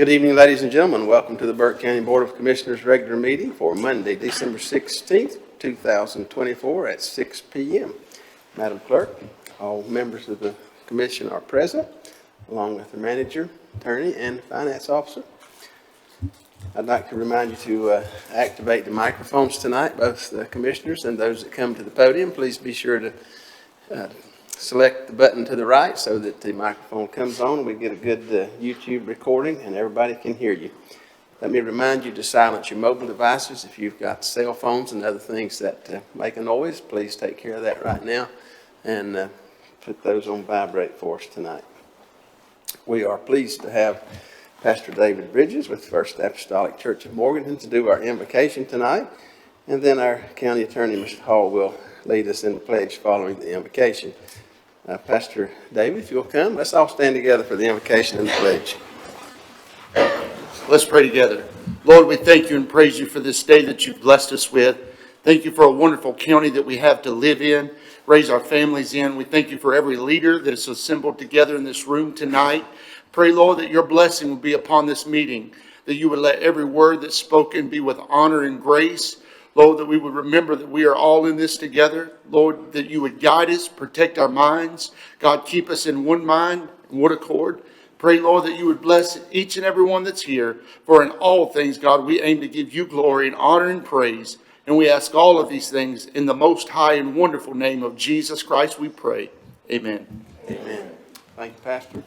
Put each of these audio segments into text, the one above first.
Good evening, ladies and gentlemen. Welcome to the Burke County Board of Commissioners regular meeting for Monday, December 16th, 2024 at 6 p.m. Madam Clerk, all members of the commission are present, along with the manager, attorney, and finance officer. I'd like to remind you to activate the microphones tonight, both the commissioners and those that come to the podium. Please be sure to select the button to the right so that the microphone comes on. We get a good YouTube recording and everybody can hear you. Let me remind you to silence your mobile devices. If you've got cell phones and other things that make a noise, please take care of that right now and put those on vibrate for us tonight. We are pleased to have Pastor David Bridges with First Apostolic Church of Morganton to do our invocation tonight. And then our county attorney, Mr. Hall, will lead us in the pledge following the invocation. Pastor David, if you'll come, let's all stand together for the invocation and the pledge. Let's pray together. Lord, we thank you and praise you for this day that you've blessed us with. Thank you for a wonderful county that we have to live in, raise our families in. We thank you for every leader that is assembled together in this room tonight. Pray, Lord, that your blessing will be upon this meeting, that you would let every word that's spoken be with honor and grace. Lord, that we would remember that we are all in this together. Lord, that you would guide us, protect our minds. God, keep us in one mind, in one accord. Pray, Lord, that you would bless each and every one that's here. For in all things, God, we aim to give you glory and honor and praise. And we ask all of these things in the most high and wonderful name of Jesus Christ, we pray. Amen. Amen. Thank you, Pastor.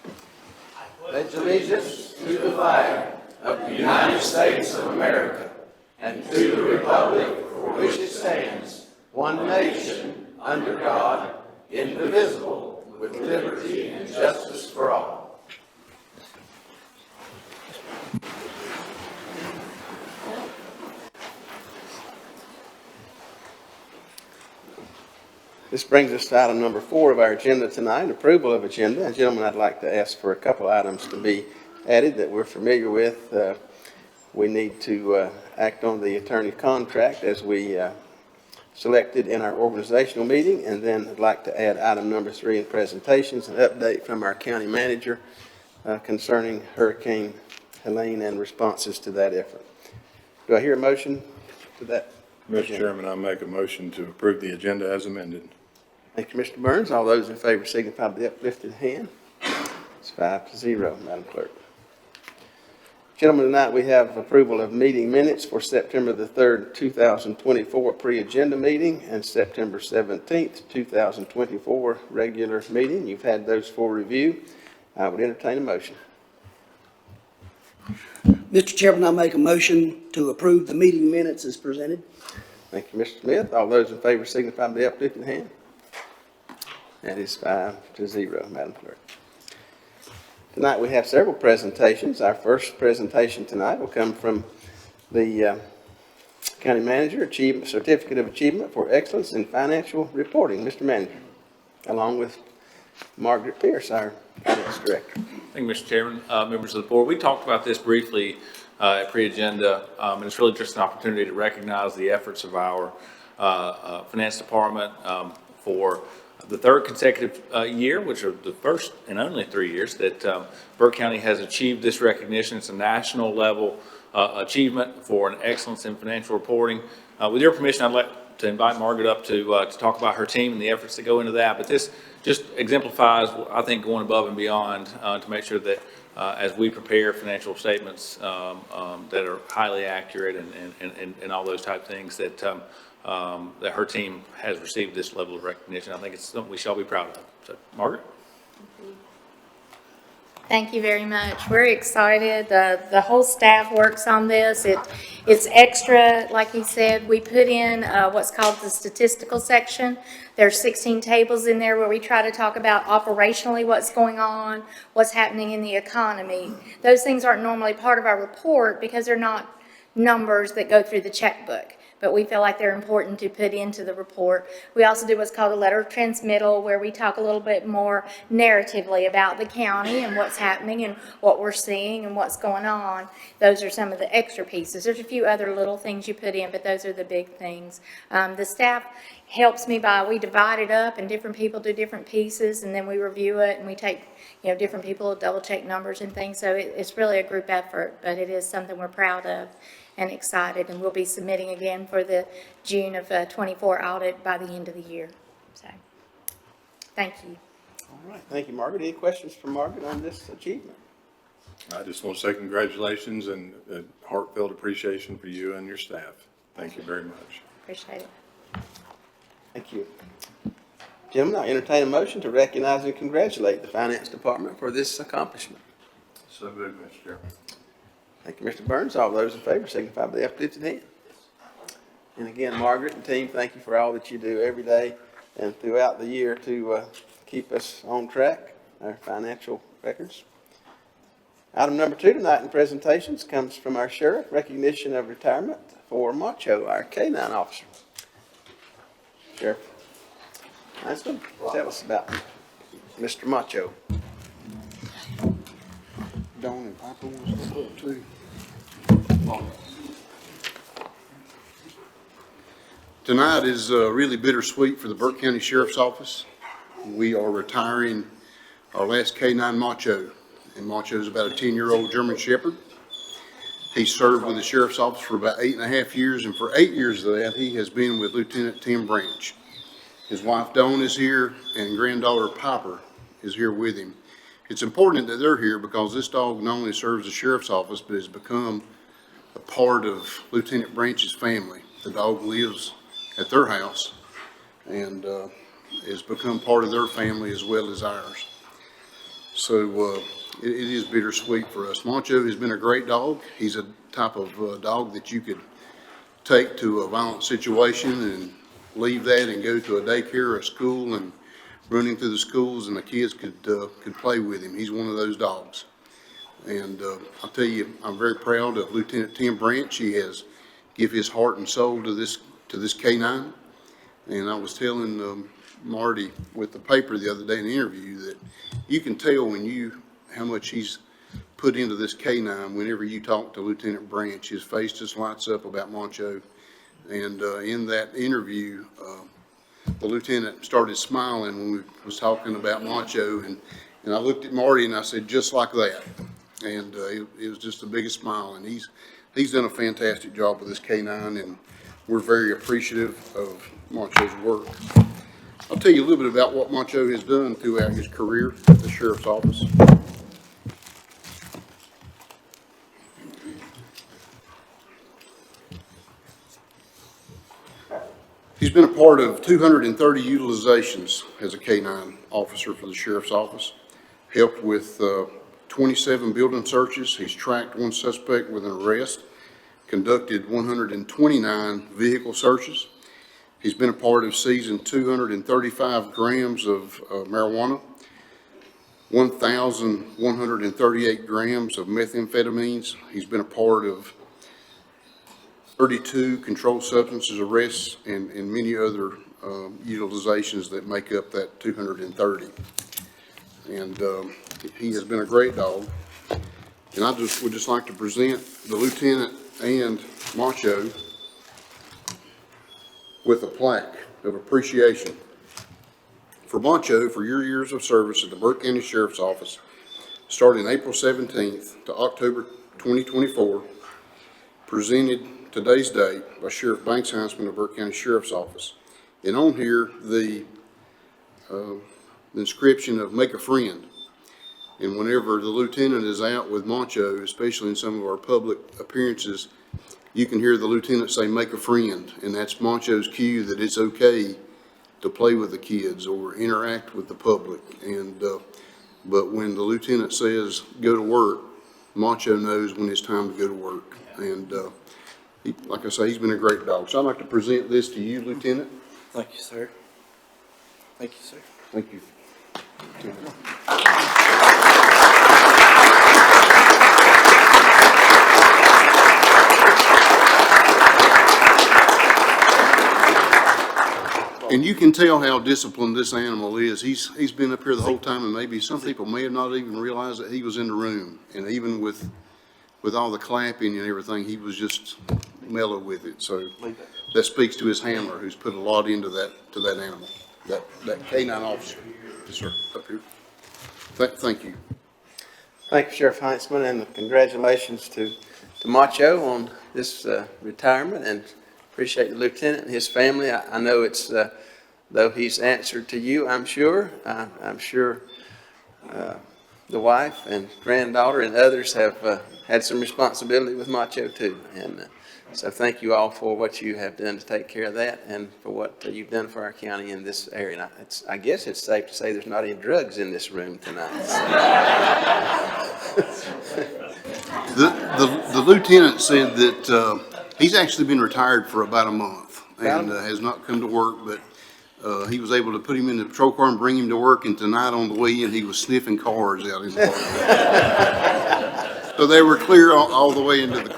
I pledge allegiance to the flag of the United States of America and to the republic for which it stands, one nation, under God, indivisible, with liberty and justice for all. This brings us to item number 4 of our agenda tonight, approval of agenda. And gentlemen, I'd like to ask for a couple items to be added that we're familiar with. We need to act on the attorney contract as we selected in our organizational meeting. And then I'd like to add item number 3 in presentations, an update from our county manager concerning Hurricane Helene and responses to that effort. Do I hear a motion to that? Mr. Chairman, I make a motion to approve the agenda as amended. Thank you, Mr. Burns. All those in favor signify by the uplifted hand. It's 5-0, Madam Clerk. Gentlemen, tonight we have approval of meeting minutes for September the 3rd, 2024 pre-agenda meeting and September 17th, 2024 regular meeting. You've had those for review. I would entertain a motion. Mr. Chairman, I make a motion to approve the meeting minutes as presented. Thank you, Mr. Smith. All those in favor signify by the uplifted hand. That is 5-0, Madam Clerk. Tonight we have several presentations. Our first presentation tonight will come from the County Manager, Certificate of Achievement for Excellence in Financial Reporting. Mr. Manager, along with Margaret Pierce, our Finance Director. Thank you, Mr. Chairman. Members of the board, we talked about this briefly at pre-agenda, and it's really just an opportunity to recognize the efforts of our Finance Department for the third consecutive year, which are the first and only 3 years that Burke County has achieved this recognition. It's a national level achievement for an excellence in financial reporting. With your permission, I'd like to invite Margaret up to talk about her team and the efforts that go into that. But this just exemplifies, I think, going above and beyond to make sure that as we prepare financial statements that are highly accurate and all those type of things, that that her team has received this level of recognition. I think it's something we shall be proud of. So, Margaret? Thank you very much. We're excited. The whole staff works on this. It's extra, like he said. We put in what's called the statistical section. There's 16 tables in there where we try to talk about operationally what's going on, what's happening in the economy. Those things aren't normally part of our report because they're not numbers that go through the checkbook, but we feel like they're important to put into the report. We also do what's called a letter of transmittal, where we talk a little bit more narratively about the county and what's happening and what we're seeing and what's going on. Those are some of the extra pieces. There's a few other little things you put in, but those are the big things. The staff helps me we divide it up and different people do different pieces and then we review it and we take, different people double check numbers and things. So it's really a group effort, but it is something we're proud of and excited. And we'll be submitting again for the June of 24 audit by the end of the year. So, thank you. All right, thank you, Margaret. Any questions for Margaret on this achievement? I just want to say congratulations and heartfelt appreciation for you and your staff. Thank you very much. Appreciate it. Thank you. Gentlemen, I entertain a motion to recognize and congratulate the Finance Department for this accomplishment. So moved, Mr. Chairman. Thank you, Mr. Burns. All those in favor signify by the uplifted hand. And again, Margaret and team, thank you for all that you do every day and throughout the year to keep us on track, our financial records. Item number 2 tonight in presentations comes from our sheriff, recognition of retirement for Macho, our K-9 officer. Sheriff, nice one. Tell us about Mr. Macho. Dawn and Papa wants to talk too. Tonight is really bittersweet for the Burke County Sheriff's Office. We are retiring our last K-9 Macho, and Macho is about a 10-year-old German Shepherd. He served with the Sheriff's Office for about 8.5 years, and for 8 years of that, he has been with Lieutenant Tim Branch. His wife Dawn is here, and granddaughter Piper is here with him. It's important that they're here because this dog not only serves the Sheriff's Office, but has become a part of Lieutenant Branch's family. The dog lives at their house and has become part of their family as well as ours. So it is bittersweet for us. Macho has been a great dog. He's a type of dog that you could take to a violent situation and leave that and go to a daycare or a school and run him through the schools and the kids could play with him. He's one of those dogs. And I'll tell you, I'm very proud of Lieutenant Tim Branch. He has given his heart and soul to this K-9. And I was telling Marty with the paper the other day in the interview that you can tell how much he's put into this K-9 whenever you talk to Lieutenant Branch. His face just lights up about Macho. And in that interview, the lieutenant started smiling when we was talking about Macho, and I looked at Marty and I said, just like that. And it was just the biggest smile, and he's done a fantastic job with this K-9, and we're very appreciative of Macho's work. I'll tell you a little bit about what Macho has done throughout his career at the Sheriff's Office. He's been a part of 230 utilizations as a K-9 officer for the Sheriff's Office, helped with 27 building searches. He's tracked one suspect with an arrest, conducted 129 vehicle searches. He's been a part of seizing 235 grams of marijuana, 1,138 grams of methamphetamines. He's been a part of 32 controlled substances arrests and many other utilizations that make up that 230. And he has been a great dog. And I would just like to present the lieutenant and Macho with a plaque of appreciation. For Macho, for your years of service at the Burke County Sheriff's Office, starting April 17th to October 2024, presented today's date by Sheriff Banks Heinzman of Burke County Sheriff's Office. And on here, the inscription of "Make a Friend." And whenever the lieutenant is out with Macho, especially in some of our public appearances, you can hear the lieutenant say, "Make a friend." And that's Macho's cue that it's okay to play with the kids or interact with the public. And but when the lieutenant says, "Go to work," Macho knows when it's time to go to work. And like I say, he's been a great dog. So I'd like to present this to you, Lieutenant. Thank you, sir. Thank you, sir. Thank you. And you can tell how disciplined this animal is. He's been up here the whole time, and maybe some people may have not even realized that he was in the room. And even with all the clapping and everything, he was just mellow with it. So that speaks to his handler, who's put a lot into that animal, that K-9 officer. Yes, sir, up here. Thank you. Thank you, Sheriff Heinzman, and congratulations to Macho on this retirement, and appreciate the lieutenant and his family. I know it's, though he's answered to you, I'm sure, the wife and granddaughter and others have had some responsibility with Macho too. And so thank you all for what you have done to take care of that and for what you've done for our county in this area. And I guess it's safe to say there's not any drugs in this room tonight. The lieutenant said that he's actually been retired for about a month and has not come to work, but he was able to put him in the patrol car and bring him to work, and tonight on the way in, he was sniffing cars out in the park. So they were clear all the way into the.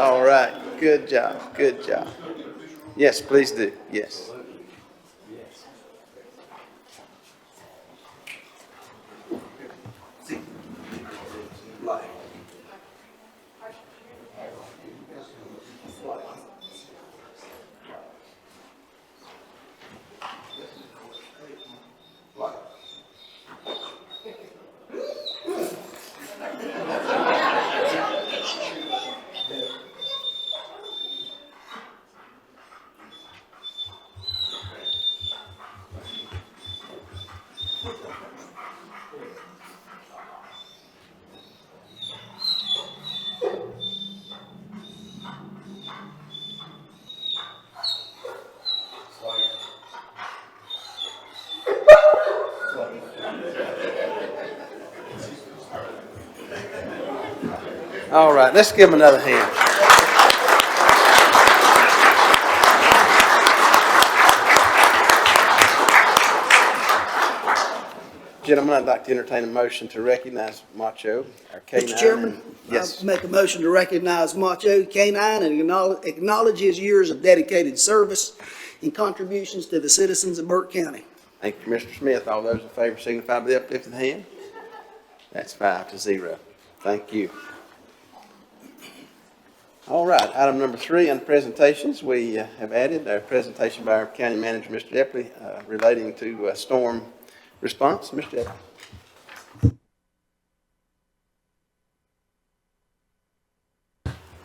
All right, good job, good job. Yes, please do, yes. All right, let's give him another hand. Gentlemen, I'd like to entertain a motion to recognize Macho, our K-9. Mr. Chairman, Yes. I make a motion to recognize Macho K-9 and acknowledge his years of dedicated service and contributions to the citizens of Burke County. Thank you, Mr. Smith. All those in favor signify by the uplifted hand. That's 5-0. Thank you. All right, item number 3 on presentations. We have added a presentation by our county manager, Mr. Epley, relating to storm response. Mr. Epley.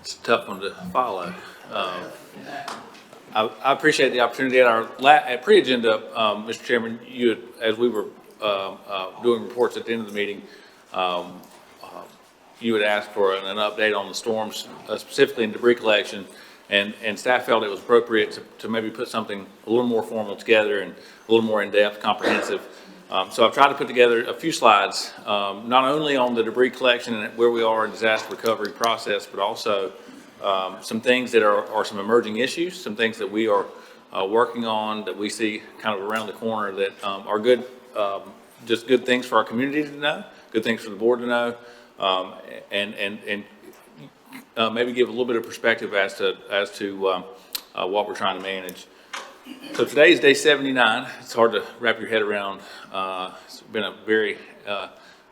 It's a tough one to follow. I appreciate the opportunity at our pre-agenda, Mr. Chairman, you had, as we were doing reports at the end of the meeting, you had asked for an update on the storms, specifically in debris collection, and staff felt it was appropriate to maybe put something a little more formal together and a little more in-depth, comprehensive. So I've tried to put together a few slides, not only on the debris collection and where we are in disaster recovery process, but also some things that are some emerging issues, some things that we are working on that we see kind of around the corner that are good, just good things for our community to know, good things for the board to know, and maybe give a little bit of perspective as to what we're trying to manage. So today is day 79. It's hard to wrap your head around. It's been a very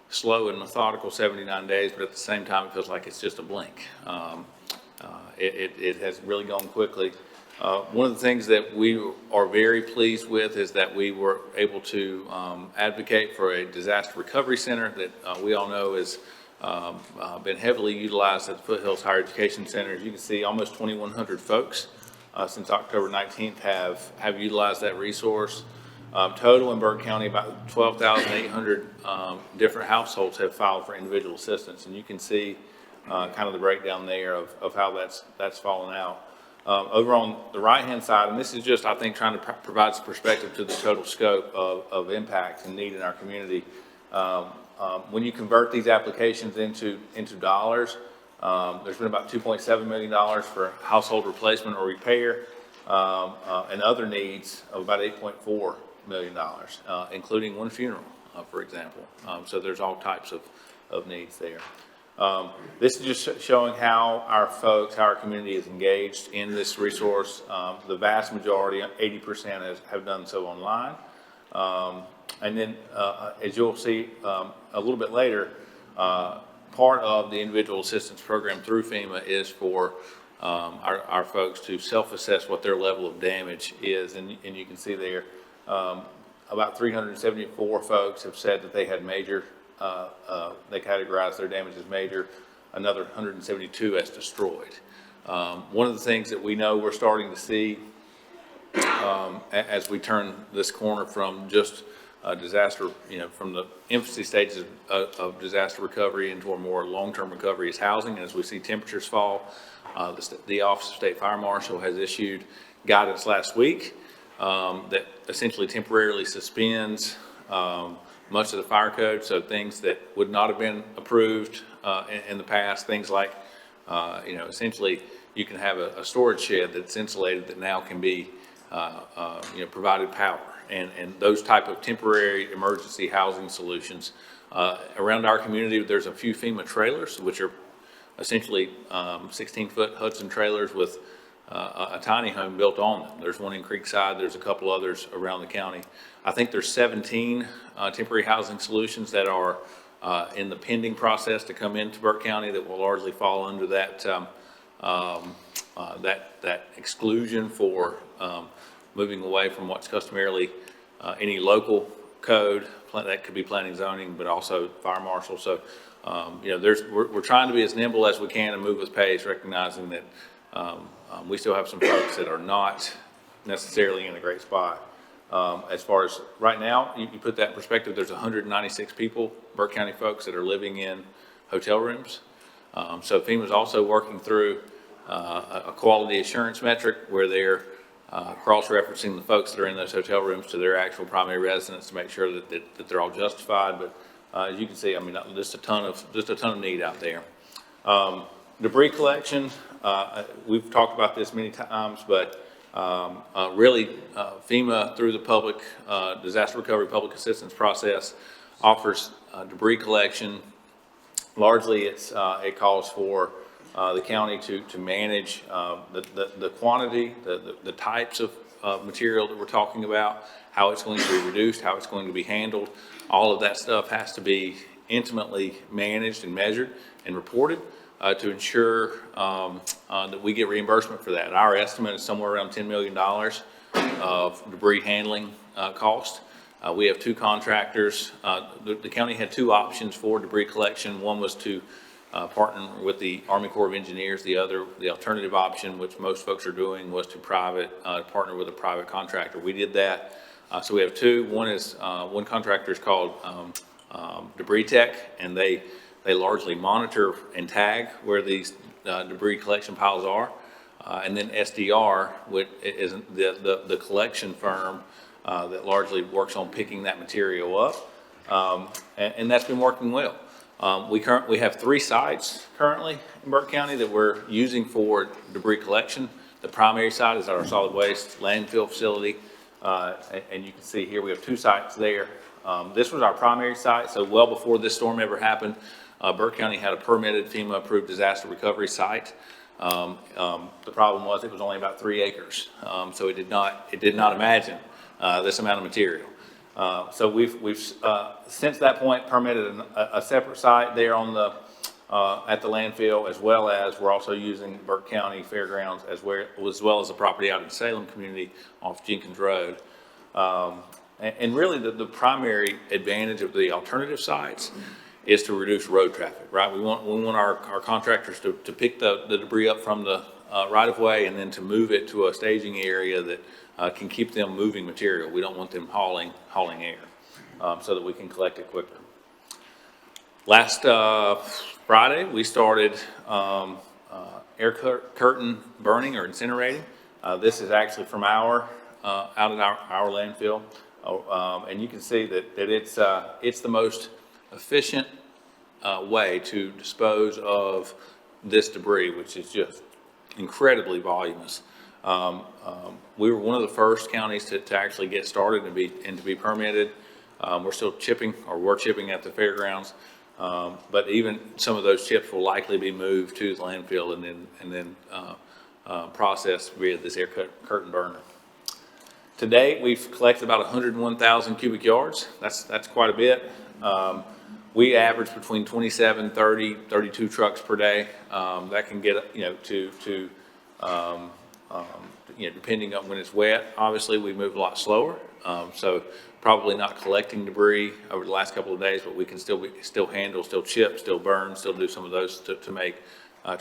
slow and methodical 79 days, but at the same time, it feels like it's just a blink. It has really gone quickly. One of the things that we are very pleased with is that we were able to advocate for a disaster recovery center that we all know has been heavily utilized at the Foothills Higher Education Center. As you can see, almost 2,100 folks since October 19th have utilized that resource. Total in Burke County, about 12,800 different households have filed for individual assistance, and you can see kind of the breakdown there of how that's fallen out. Over on the right-hand side, and this is just, I think, trying to provide some perspective to the total scope of impact and need in our community. When you convert these applications into dollars, there's been about $2.7 million for household replacement or repair, and other needs of about $8.4 million, including one funeral, for example. So there's all types of needs there. This is just showing how our folks, how our community is engaged in this resource. The vast majority, 80%, have done so online. And then, as you'll see a little bit later, part of the individual assistance program through FEMA is for our folks to self-assess what their level of damage is. And you can see there, about 374 folks have said that they had major, they categorized their damage as major, another 172 as destroyed. One of the things that we know we're starting to see as we turn this corner from just disaster, from the infancy stages of disaster recovery into a more long-term recovery is housing. And as we see temperatures fall, the Office of State Fire Marshal has issued guidance last week that essentially temporarily suspends much of the fire code. So things that would not have been approved in the past, things like, essentially you can have a storage shed that's insulated that now can be, provided power. And those type of temporary emergency housing solutions. Around our community, there's a few FEMA trailers, which are essentially 16-foot Hudson trailers with a tiny home built on them. There's one in Creekside. There's a couple others around the county. I think there's 17 temporary housing solutions that are in the pending process to come into Burke County that will largely fall under that that exclusion for moving away from what's customarily any local code that could be planning, zoning, but also fire marshal. So, we're trying to be as nimble as we can and move with pace, recognizing that we still have some folks that are not necessarily in a great spot. As far as right now, you put that in perspective, there's 196 people, Burke County folks, that are living in hotel rooms. So FEMA's also working through a quality assurance metric where they're cross-referencing the folks that are in those hotel rooms to their actual primary residents to make sure that they're all justified. But as you can see, I mean, just a ton of need out there. Debris collection, we've talked about this many times, but really FEMA through the public disaster recovery public assistance process offers debris collection. Largely, it calls for the county to manage the quantity, the types of material that we're talking about, how it's going to be reduced, how it's going to be handled. All of that stuff has to be intimately managed and measured and reported to ensure that we get reimbursement for that. Our estimate is somewhere around $10 million of debris handling cost. We have two contractors. The county had two options for debris collection. One was to partner with the Army Corps of Engineers. The alternative option, which most folks are doing, was to partner with a private contractor. We did that. So we have two. One contractor is called Debris Tech, and they largely monitor and tag where these debris collection piles are. And then SDR, which is the collection firm that largely works on picking that material up. And that's been working well. We have 3 sites currently in Burke County that we're using for debris collection. The primary site is our solid waste landfill facility. And you can see here we have 2 sites there. This was our primary site, so well before this storm ever happened, Burke County had a permitted FEMA approved disaster recovery site. The problem was it was only about 3 acres. So it did not imagine this amount of material. So we've since that point permitted a separate site there on the at the landfill, as well as we're also using Burke County Fairgrounds as well as the property out in Salem community off Jenkins Road. And really the primary advantage of the alternative sites is to reduce road traffic, right? We want our contractors to pick the debris up from the right of way and then to move it to a staging area that can keep them moving material. We don't want them hauling air, so that we can collect it quicker. Last Friday, we started air curtain burning or incinerating. This is actually from out at our landfill, and you can see that it's the most efficient way to dispose of this debris, which is just incredibly voluminous. We were one of the first counties to actually get started and to be permitted. We're still chipping at the fairgrounds, but even some of those chips will likely be moved to the landfill and then processed via this air curtain burner. To date, we've collected about 101,000 cubic yards. That's quite a bit. We average between 27, 30, 32 trucks per day. That can get to depending on when it's wet, obviously we move a lot slower. So probably not collecting debris over the last couple of days, but we can still handle, still chip, still burn, still do some of those to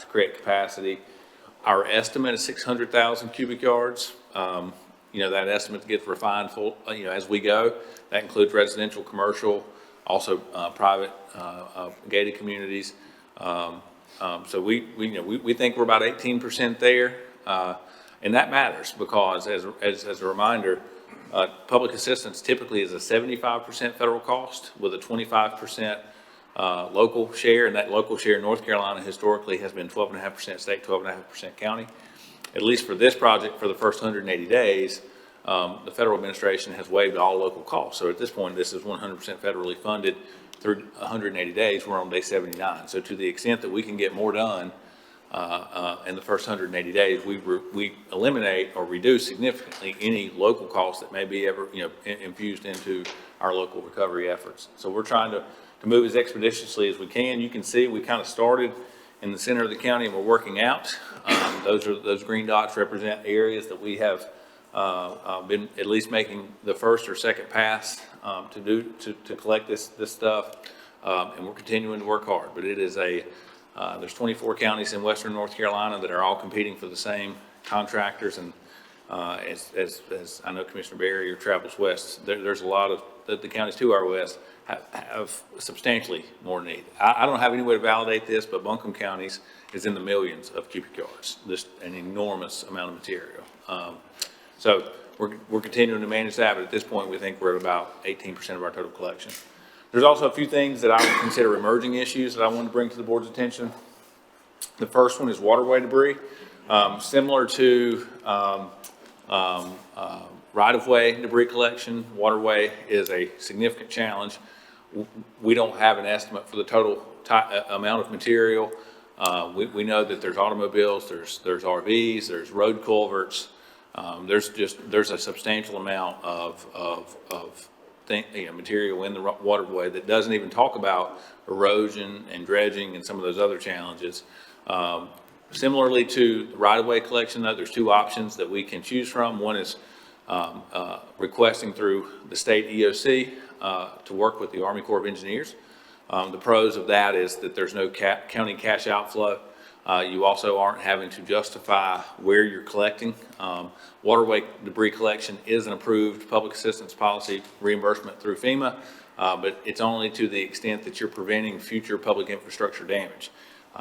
create capacity. Our estimate is 600,000 cubic yards. That estimate gets refined as we go. That includes residential, commercial, also private gated communities. So we think we're about 18% there. And that matters because as a reminder, public assistance typically is a 75% federal cost with a 25% local share, and that local share in North Carolina historically has been 12.5% state, 12.5% county. At least for this project, for the first 180 days, the federal administration has waived all local costs. So at this point, this is 100% federally funded through 180 days. We're on day 79. So to the extent that we can get more done in the first 180 days, we eliminate or reduce significantly any local costs that may be ever infused into our local recovery efforts. So we're trying to move as expeditiously as we can. You can see we kind of started in the center of the county and we're working out. Those green dots represent areas that we have been at least making the first or second pass to collect this stuff, and we're continuing to work hard. But it is there's 24 counties in western North Carolina that are all competing for the same contractors, and as I know Commissioner Barrier travels west, there's a lot of the counties to our west have substantially more need. I don't have any way to validate this, but Buncombe counties is in the millions of cubic yards, just an enormous amount of material. So we're continuing to manage that, but at this point we think we're at about 18% of our total collection. There's also a few things that I would consider emerging issues that I want to bring to the board's attention. The first one is waterway debris. Similar to right-of-way debris collection, waterway is a significant challenge. We don't have an estimate for the total amount of material. We know that there's automobiles, there's RVs, there's road culverts. There's a substantial amount of material in the waterway that doesn't even talk about erosion and dredging and some of those other challenges. Similarly to the right-of-way collection, though, there's two options that we can choose from. One is requesting through the state EOC to work with the Army Corps of Engineers. The pros of that is that there's no county cash outflow. You also aren't having to justify where you're collecting. Waterway debris collection is an approved public assistance policy reimbursement through FEMA, but it's only to the extent that you're preventing future public infrastructure damage.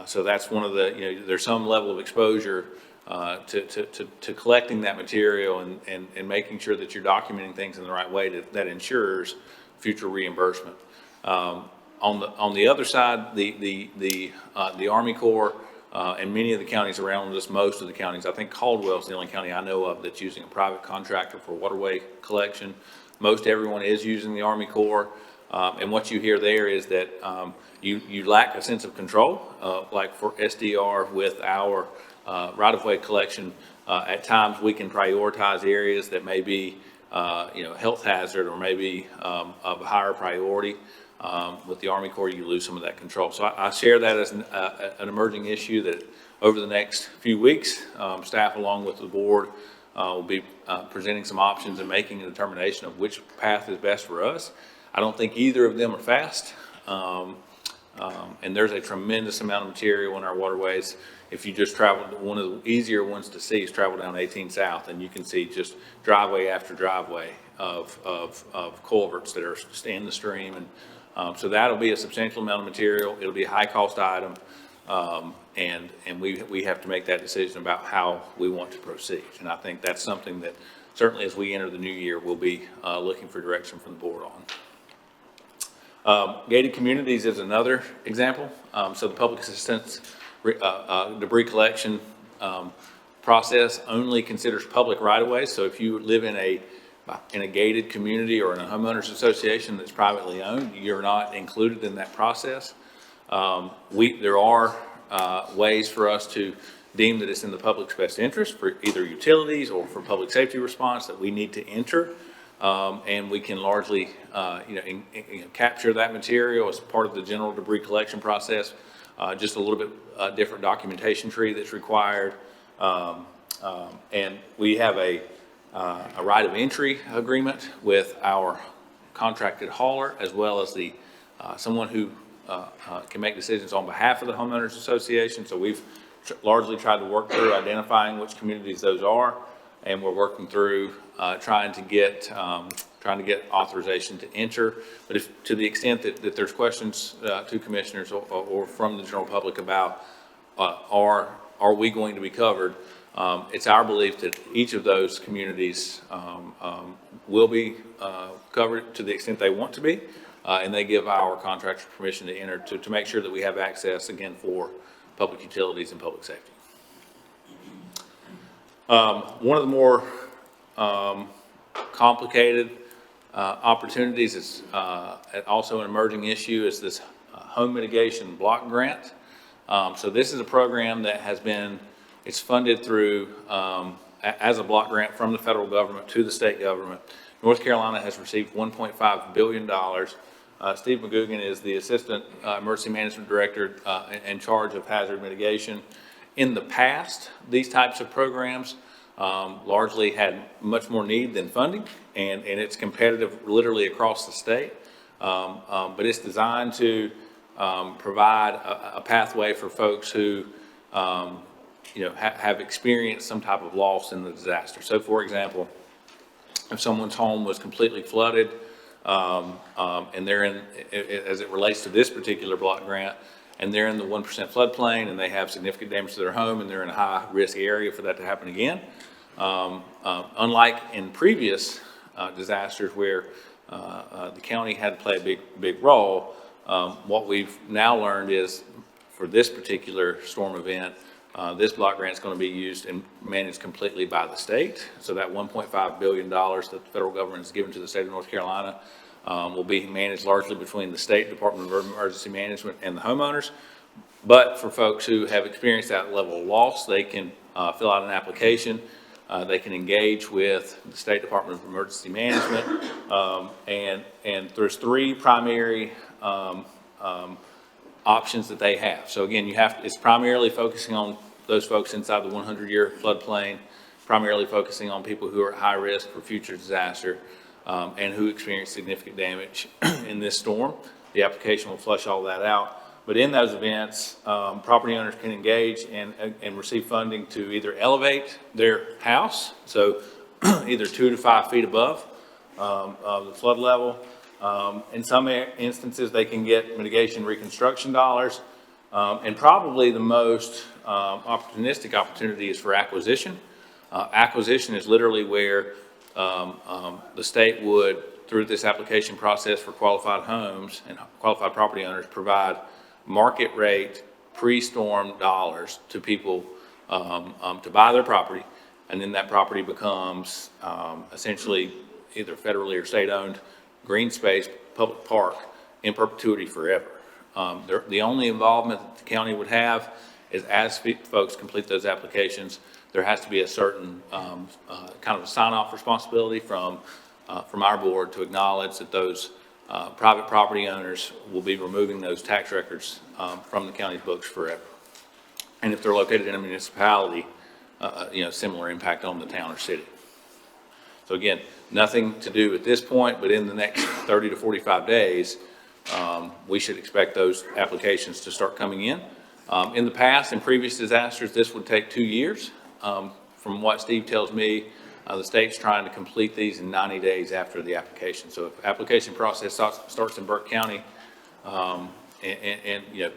So that's one of the, there's some level of exposure to collecting that material and making sure that you're documenting things in the right way that ensures future reimbursement. On the other side, the Army Corps and many of the counties around us, most of the counties, I think Caldwell is the only county I know of that's using a private contractor for waterway collection. Most everyone is using the Army Corps, and what you hear there is that you lack a sense of control, like for SDR with our right-of-way collection. At times we can prioritize areas that may be health hazard or maybe of a higher priority. With the Army Corps, you lose some of that control. So I share that as an emerging issue that over the next few weeks, staff along with the board will be presenting some options and making a determination of which path is best for us. I don't think either of them are fast. And there's a tremendous amount of material in our waterways. If you just travel, one of the easier ones to see is travel down 18 South, and you can see just driveway after driveway of culverts that are in the stream. And so that'll be a substantial amount of material. It'll be a high cost item. And we have to make that decision about how we want to proceed. And I think that's something that certainly as we enter the new year, we'll be looking for direction from the board on. Gated communities is another example. So the public assistance debris collection process only considers public right-of-ways. So if you live in a gated community or in a homeowners association that's privately owned, you're not included in that process. There are ways for us to deem that it's in the public's best interest for either utilities or for public safety response that we need to enter. And we can largely, capture that material as part of the general debris collection process. Just a little bit different documentation tree that's required. And we have a right of entry agreement with our contracted hauler, as well as the, someone who can make decisions on behalf of the homeowners association. So we've largely tried to work through identifying which communities those are, and we're working through trying to get authorization to enter. But if, to the extent that there's questions to commissioners or from the general public about are we going to be covered, it's our belief that each of those communities will be covered to the extent they want to be, and they give our contractors permission to enter to make sure that we have access, again, for public utilities and public safety. One of the more complicated opportunities is also an emerging issue is this home mitigation block grant. So this is a program that has been, it's funded through, as a block grant from the federal government to the state government. North Carolina has received $1.5 billion. Steve McGugan is the Assistant Emergency Management Director in charge of hazard mitigation. In the past, these types of programs largely had much more need than funding, and it's competitive literally across the state. But it's designed to provide a pathway for folks who have experienced some type of loss in the disaster. So for example, if someone's home was completely flooded, and they're in, as it relates to this particular block grant, and they're in the 1% floodplain and they have significant damage to their home and they're in a high risk area for that to happen again. Unlike in previous disasters where the county had to play a big role, what we've now learned is for this particular storm event, this block grant is going to be used and managed completely by the state. So that $1.5 billion that the federal government has given to the state of North Carolina will be managed largely between the State Department of Emergency Management and the homeowners. But for folks who have experienced that level of loss, they can fill out an application. They can engage with the State Department of Emergency Management. And there's three primary options that they have. So again, it's primarily focusing on those folks inside the 100-year floodplain, primarily focusing on people who are at high risk for future disaster, and who experienced significant damage in this storm. The application will flush all that out. But in those events, property owners can engage and receive funding to either elevate their house, so either 2 to 5 feet above the flood level. In some instances, they can get mitigation reconstruction dollars. And probably the most opportunistic opportunity is for acquisition. Acquisition is literally where the state would, through this application process for qualified homes and qualified property owners, provide market rate pre-storm dollars to people to buy their property. And then that property becomes essentially either federally or state-owned green space, public park in perpetuity forever. The only involvement that the county would have is as folks complete those applications, there has to be a certain kind of a sign-off responsibility from our board to acknowledge that those private property owners will be removing those tax records from the county's books forever. And if they're located in a municipality, similar impact on the town or city. So again, nothing to do at this point, but in the next 30 to 45 days, we should expect those applications to start coming in. In the past, in previous disasters, this would take 2 years. From what Steve tells me, the state's trying to complete these in 90 days after the application. So if application process starts in Burke County, in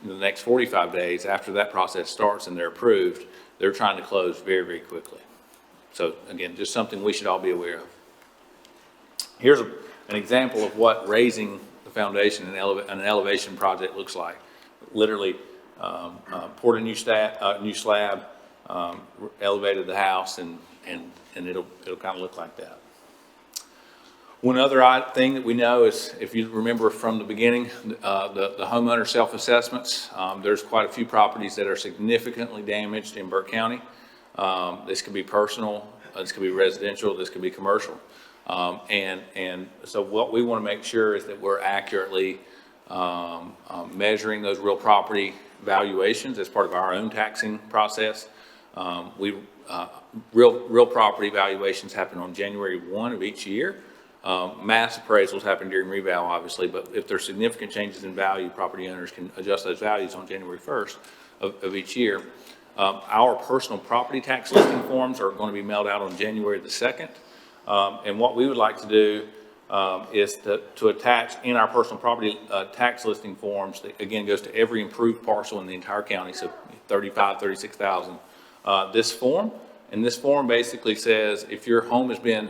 the next 45 days after that process starts and they're approved, they're trying to close very, very quickly. So again, just something we should all be aware of. Here's an example of what raising the foundation in an elevation project looks like. Literally poured a new slab, elevated the house, and it'll kind of look like that. One other thing that we know is, if you remember from the beginning, the homeowner self-assessments, there's quite a few properties that are significantly damaged in Burke County. This could be personal, this could be residential, this could be commercial. And so what we want to make sure is that we're accurately measuring those real property valuations as part of our own taxing process. Real property valuations happen on January 1 of each year. Mass appraisals happen during reval, obviously, but if there's significant changes in value, property owners can adjust those values on January 1st of each year. Our personal property tax listing forms are going to be mailed out on January the 2nd. And what we would like to do is to attach in our personal property tax listing forms, that again goes to every improved parcel in the entire county, so 36,000, this form. And this form basically says if your home has been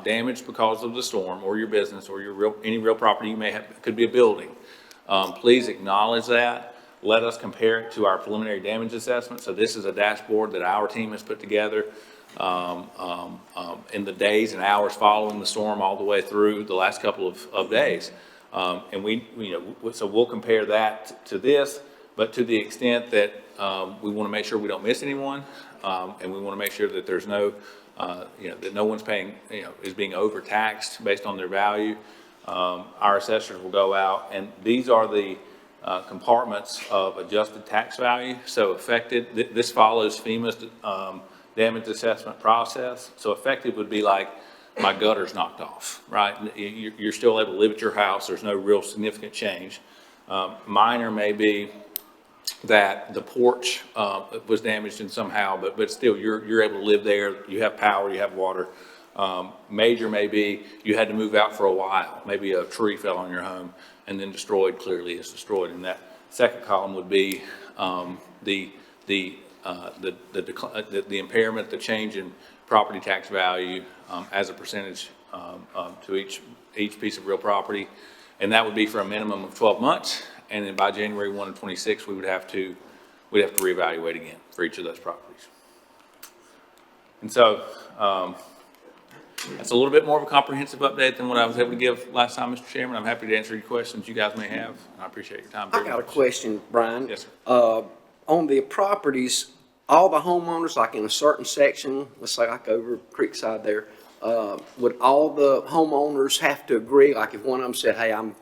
damaged because of the storm, or your business, or any real property you may have, it could be a building, please acknowledge that. Let us compare it to our preliminary damage assessment. So this is a dashboard that our team has put together in the days and hours following the storm all the way through the last couple of days. And so we'll compare that to this, but to the extent that we want to make sure we don't miss anyone, and we want to make sure that there's no, that no one's paying, is being overtaxed based on their value. Our assessors will go out, and these are the compartments of adjusted tax value. So affected, this follows FEMA's damage assessment process. So affected would be like, my gutter's knocked off, right? You're still able to live at your house. There's no real significant change. Minor may be that the porch was damaged in somehow, but still you're able to live there. You have power, you have water. Major may be you had to move out for a while. Maybe a tree fell on your home and then destroyed, clearly is destroyed. And that second column would be the impairment, the change in property tax value as a percentage to each piece of real property. And that would be for a minimum of 12 months. And then by January 1 of 26, we'd have to reevaluate again for each of those properties. And so that's a little bit more of a comprehensive update than what I was able to give last time, Mr. Chairman. I'm happy to answer any questions you guys may have. I appreciate your time very I got a much. question, Brian. Yes, sir. On the properties, all the homeowners, like in a certain section, let's say like over Creekside there, would all the homeowners have to agree? Like if one of them said, hey, I'm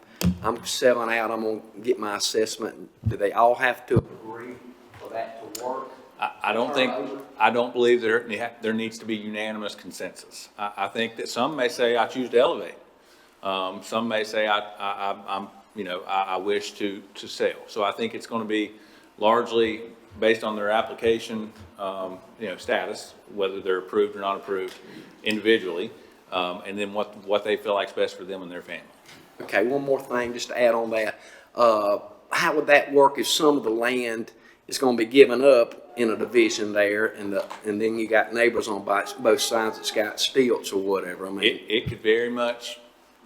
selling out, I'm gonna get my assessment, do they all have to agree for that to work? I don't believe there needs to be unanimous consensus. I think that some may say, I choose to elevate. Some may say, I wish to sell. So I think it's going to be largely based on their application, status, whether they're approved or not approved individually, and then what they feel like is best for them and their family. Okay, one more thing, just to add on that. How would that work if some of the land is gonna be given up in a division there, and then you got neighbors on both sides that's got stilts or whatever? I mean, It could very much,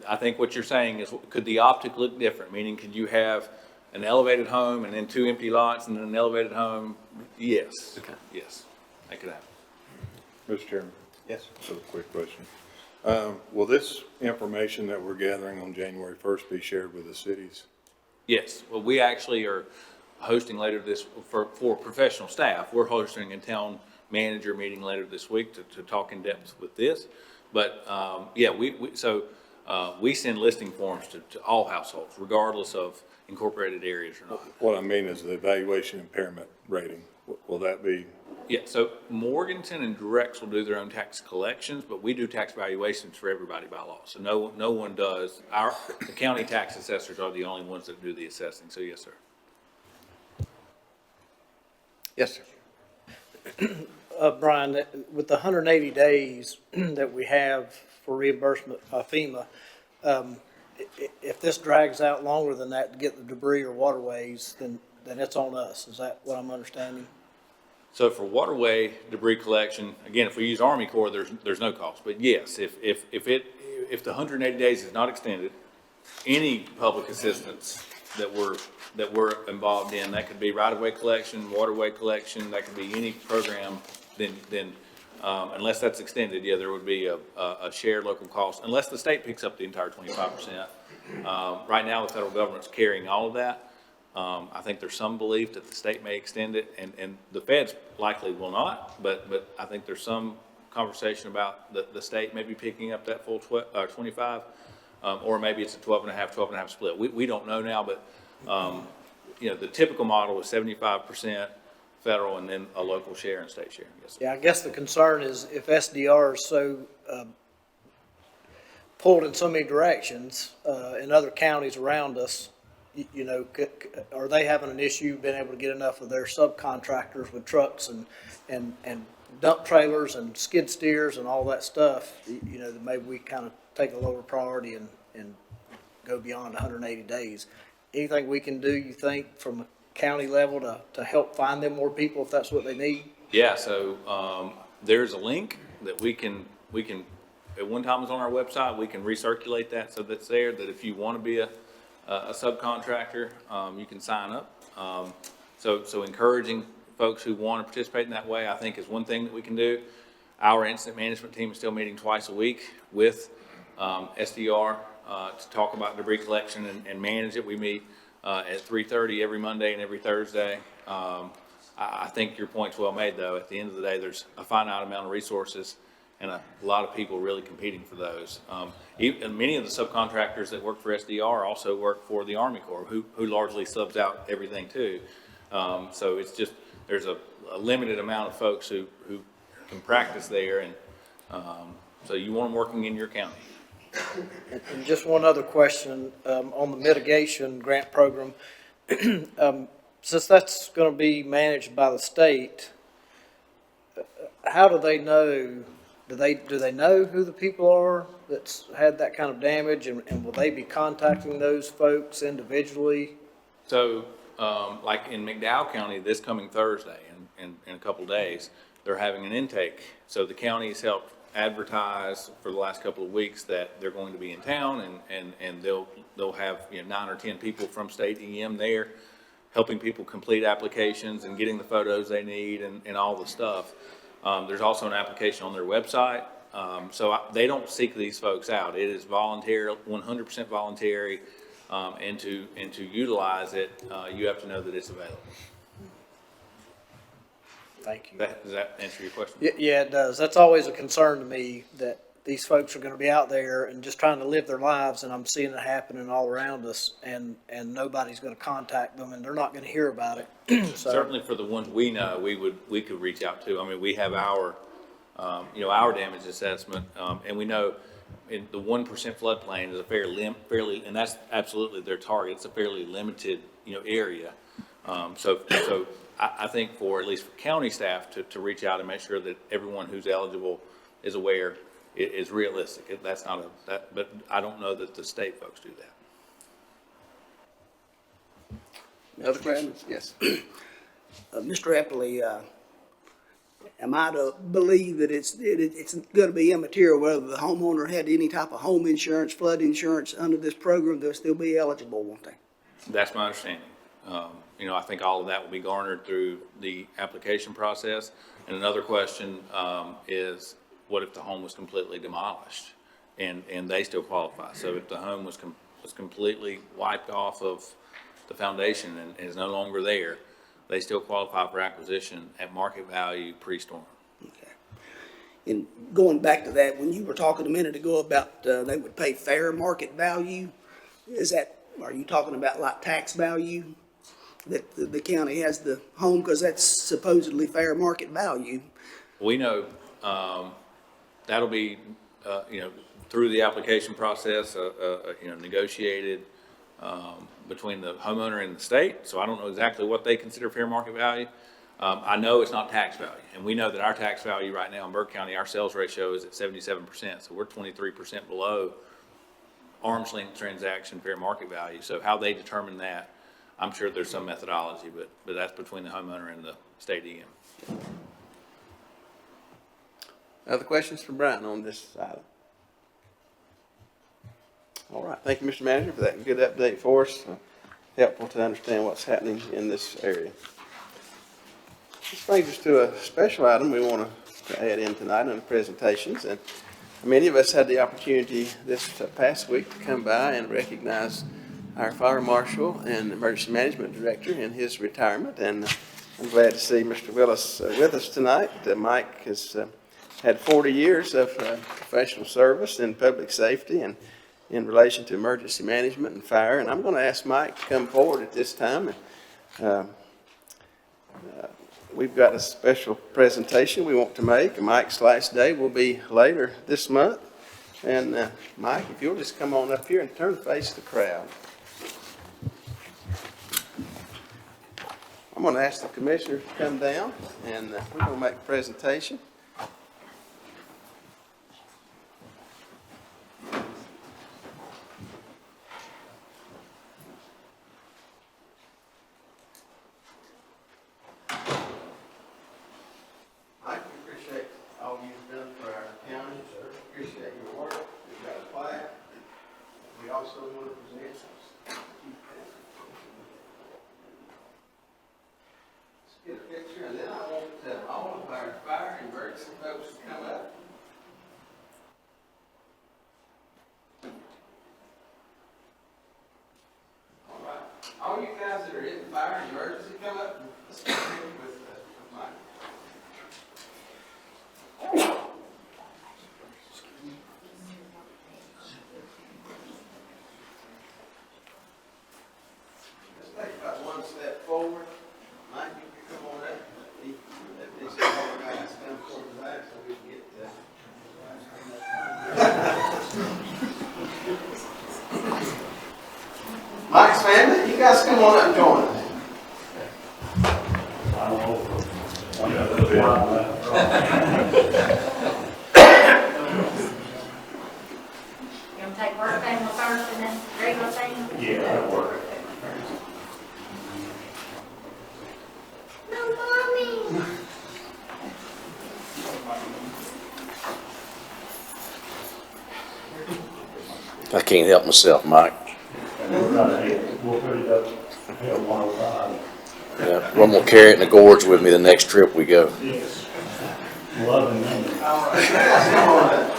I think what you're saying is, could the optic look different? Meaning, could you have an elevated home and then two empty lots and then an elevated home? Yes. Okay. Yes, that could happen. Mr. Chairman? Yes. So a quick question. Will this information that we're gathering on January 1st be shared with the cities? Yes, well, we actually are hosting later this, for professional staff, we're hosting a town manager meeting later this week to talk in depth with this. But, yeah, we send listing forms to all households, regardless of incorporated areas or not. What I mean is the evaluation impairment rating. Will that be? Yeah, so Morganton and Drex will do their own tax collections, but we do tax valuations for everybody by law. So no one does. The county tax assessors are the only ones that do the assessing. So yes, sir. Yes, sir. Brian, with the 180 days that we have for reimbursement by FEMA, if this drags out longer than that to get the debris or waterways, then it's on us. Is that what I'm understanding? So for waterway debris collection, again, if we use Army Corps, there's no cost. But yes, if the 180 days is not extended, any public assistance that we're involved in, that could be right-of-way collection, waterway collection, that could be any program, then unless that's extended, yeah, there would be a shared local cost, unless the state picks up the entire 25%. Right now, the federal government's carrying all of that. I think there's some belief that the state may extend it, and the feds likely will not, but I think there's some conversation about the state maybe picking up that full 25, or maybe it's a 12.5 split. We don't know now, but the typical model is 75% federal and then a local share and state share, yes. Yeah, I guess the concern is if SDR is so pulled in so many directions in other counties around us, you know, are they having an issue being able to get enough of their subcontractors with trucks and dump trailers and skid steers and all that stuff? You know, that maybe we kind of take a lower priority and go beyond 180 days. Anything we can do, you think, from a county level to help find them more people if that's what they need? Yeah, so there's a link that we can, at one time it was on our website, we can recirculate that so that's there, that if you want to be a subcontractor, you can sign up. So encouraging folks who want to participate in that way, I think is one thing that we can do. Our incident management team is still meeting twice a week with SDR to talk about debris collection and manage it. We meet at 3:30 every Monday and every Thursday. I think your point's well made, though. At the end of the day, there's a finite amount of resources and a lot of people really competing for those. And many of the subcontractors that work for SDR also work for the Army Corps, who largely subs out everything too. So it's just, there's a limited amount of folks who can practice there, and so you want them working in your county. And just one other question, on the mitigation grant program. Since that's going to be managed by the state, how do they know, do they know who the people are that's had that kind of damage, and will they be contacting those folks individually? So, like in McDowell County, this coming Thursday, in a couple days, they're having an intake. So the county's helped advertise for the last couple of weeks that they're going to be in town, and they'll have, 9 or 10 people from state EM there, helping people complete applications and getting the photos they need and all the stuff. There's also an application on their website. So they don't seek these folks out. It is voluntary, 100% voluntary, and to utilize it, you have to know that it's available. Thank you. Does that answer your question? Yeah, it does. That's always a concern to me, that these folks are going to be out there and just trying to live their lives, and I'm seeing it happening all around us, and nobody's going to contact them, and they're not going to hear about it. So, Certainly for the ones we know, we could reach out to. I mean, we have our, our damage assessment, and we know in the 1% floodplain is a fairly, and that's absolutely their target. It's a fairly limited, area. So I think for, at least for county staff to reach out and make sure that everyone who's eligible is aware is realistic. That's not but I don't know that the state folks do that. Other questions? Yes. Mr. Eppley, am I to believe that it's going to be immaterial whether the homeowner had any type of home insurance, flood insurance under this program? They'll still be eligible, won't they? That's my understanding. I think all of that will be garnered through the application process. And another question is, what if the home was completely demolished and they still qualify? So if the home was completely wiped off of the foundation and is no longer there, they still qualify for acquisition at market value pre-storm. Okay. And going back to that, when you were talking a minute ago about they would pay fair market value, are you talking about like tax value? That the county has the home, because that's supposedly fair market value. We know that'll be, through the application process, negotiated between the homeowner and the state. So I don't know exactly what they consider fair market value. I know it's not tax value, and we know that our tax value right now in Burke County, our sales ratio is at 77%. So we're 23% below arm's length transaction fair market value. So how they determine that, I'm sure there's some methodology, but that's between the homeowner and the state EM. Other questions for Brian on this item? All right, thank you, Mr. Manager, for that good update for us. Helpful to understand what's happening in this area. This brings us to a special item we want to add in tonight on the presentations. And many of us had the opportunity this past week to come by and recognize our fire marshal and emergency management director in his retirement. And I'm glad to see Mr. Willis with us tonight. Mike has had 40 years of professional service in public safety and in relation to emergency management and fire. And I'm going to ask Mike to come forward at this time and we've got a special presentation we want to make. Mike's last day will be later this month. And Mike, if you'll just come on up here and turn face the crowd. I'm going to ask the commissioners to come down, and we're going to make a presentation. Mike, we appreciate all you've done for our county. Appreciate your work. We've got a plaque. We also want to present get a picture, and then I want all of our fire and emergency folks to come up. All right. All you guys that are in the fire and emergency, come up and let's get a picture with Mike. Let's take about one step forward. Mike, you can come on up. Let these other guys come forward to that so we can get Mike's family, you guys come on up and join us. You gonna take work family first and then regular family? Yeah, that'll work. No, mommy. I can't help myself, Mike. We'll put it up at 105. Yeah, I'm gonna carry it in the gorge with me the next trip we go. Yes. 11 minutes. Come on up.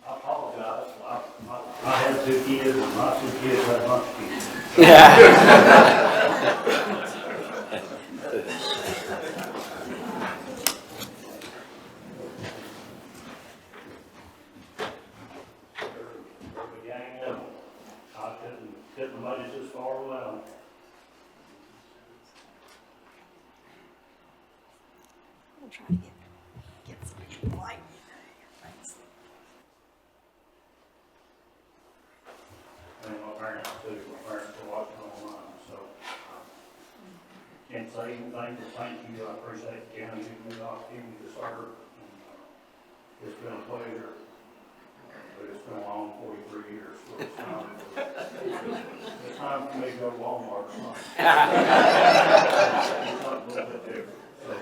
I apologize. I have 2 kids, and my 2 kids have a bunch of kids. The gang of them. I couldn't made it this far without them. I'm trying to get some light. Thanks. And my parents too, my parents are watching online, so. Can't say anything, but thank you, I appreciate the county giving me the opportunity to serve. It's been a pleasure, but it's been a long 43 years, so it's time for me to go to Walmart or something. Do something a little bit different. So,